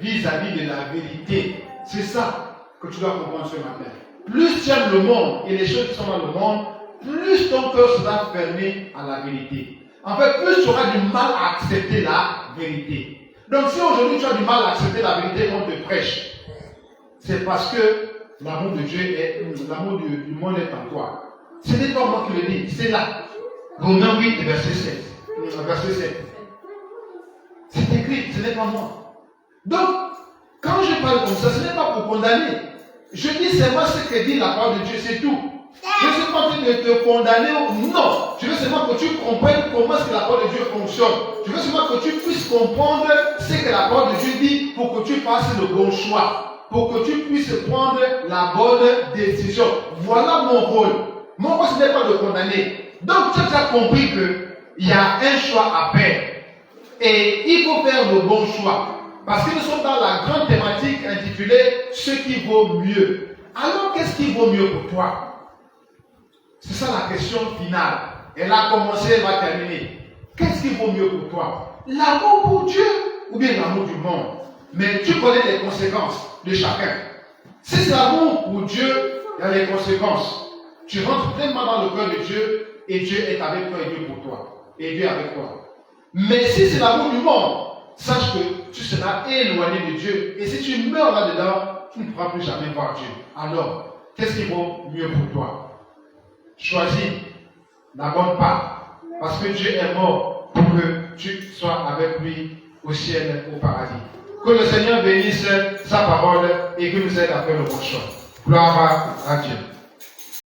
vis-à-vis de la vérité. C'est ça que tu dois comprendre ce matin. Plus tu aimes le monde et les choses qui sont dans le monde, plus ton cœur sera fermé à la vérité. En fait, plus tu auras du mal à accepter la vérité. Donc si aujourd'hui tu as du mal à accepter la vérité qu'on te prêche, c'est parce que l'amour de Dieu l'amour du monde est en toi. Ce n'est pas moi qui le dis, c'est là. Romains 8, verset 7. C'est écrit, ce n'est pas moi. Donc, quand je parle comme ça, ce n'est pas pour condamner. Je dis seulement ce que dit la parole de Dieu, c'est tout. Je ne suis pas en train de te condamner. Non. Je veux seulement que tu comprennes comment est-ce que la parole de Dieu fonctionne. Je veux seulement que tu puisses comprendre ce que la parole de Dieu dit pour que tu fasses le bon choix. Pour que tu puisses prendre la bonne décision. Voilà mon rôle. Mon rôle, ce n'est pas de condamner. Donc, tu as compris qu'il y a un choix à faire. Et il faut faire le bon choix. Parce que nous sommes dans la grande thématique intitulée « Ce qui vaut mieux ». Alors, qu'est-ce qui vaut mieux pour toi? C'est ça la question finale. Elle a commencé, elle va terminer. Qu'est-ce qui vaut mieux pour toi? L'amour pour Dieu ou bien l'amour du monde? Mais tu connais les conséquences de chacun. Si c'est l'amour pour Dieu, il y a les conséquences. Tu rentres pleinement dans le cœur de Dieu et Dieu est avec toi et Dieu pour toi. Et Dieu est avec toi. Mais si c'est l'amour du monde, sache que tu seras éloigné de Dieu. Et si tu meurs là-dedans, tu ne pourras plus jamais voir Dieu. Alors, qu'est-ce qui vaut mieux pour toi? Choisis la bonne part. Parce que Dieu est mort pour que tu sois avec lui au ciel, au paradis. Que le Seigneur bénisse sa parole et que nous aide à faire le bon choix. Gloire à Dieu.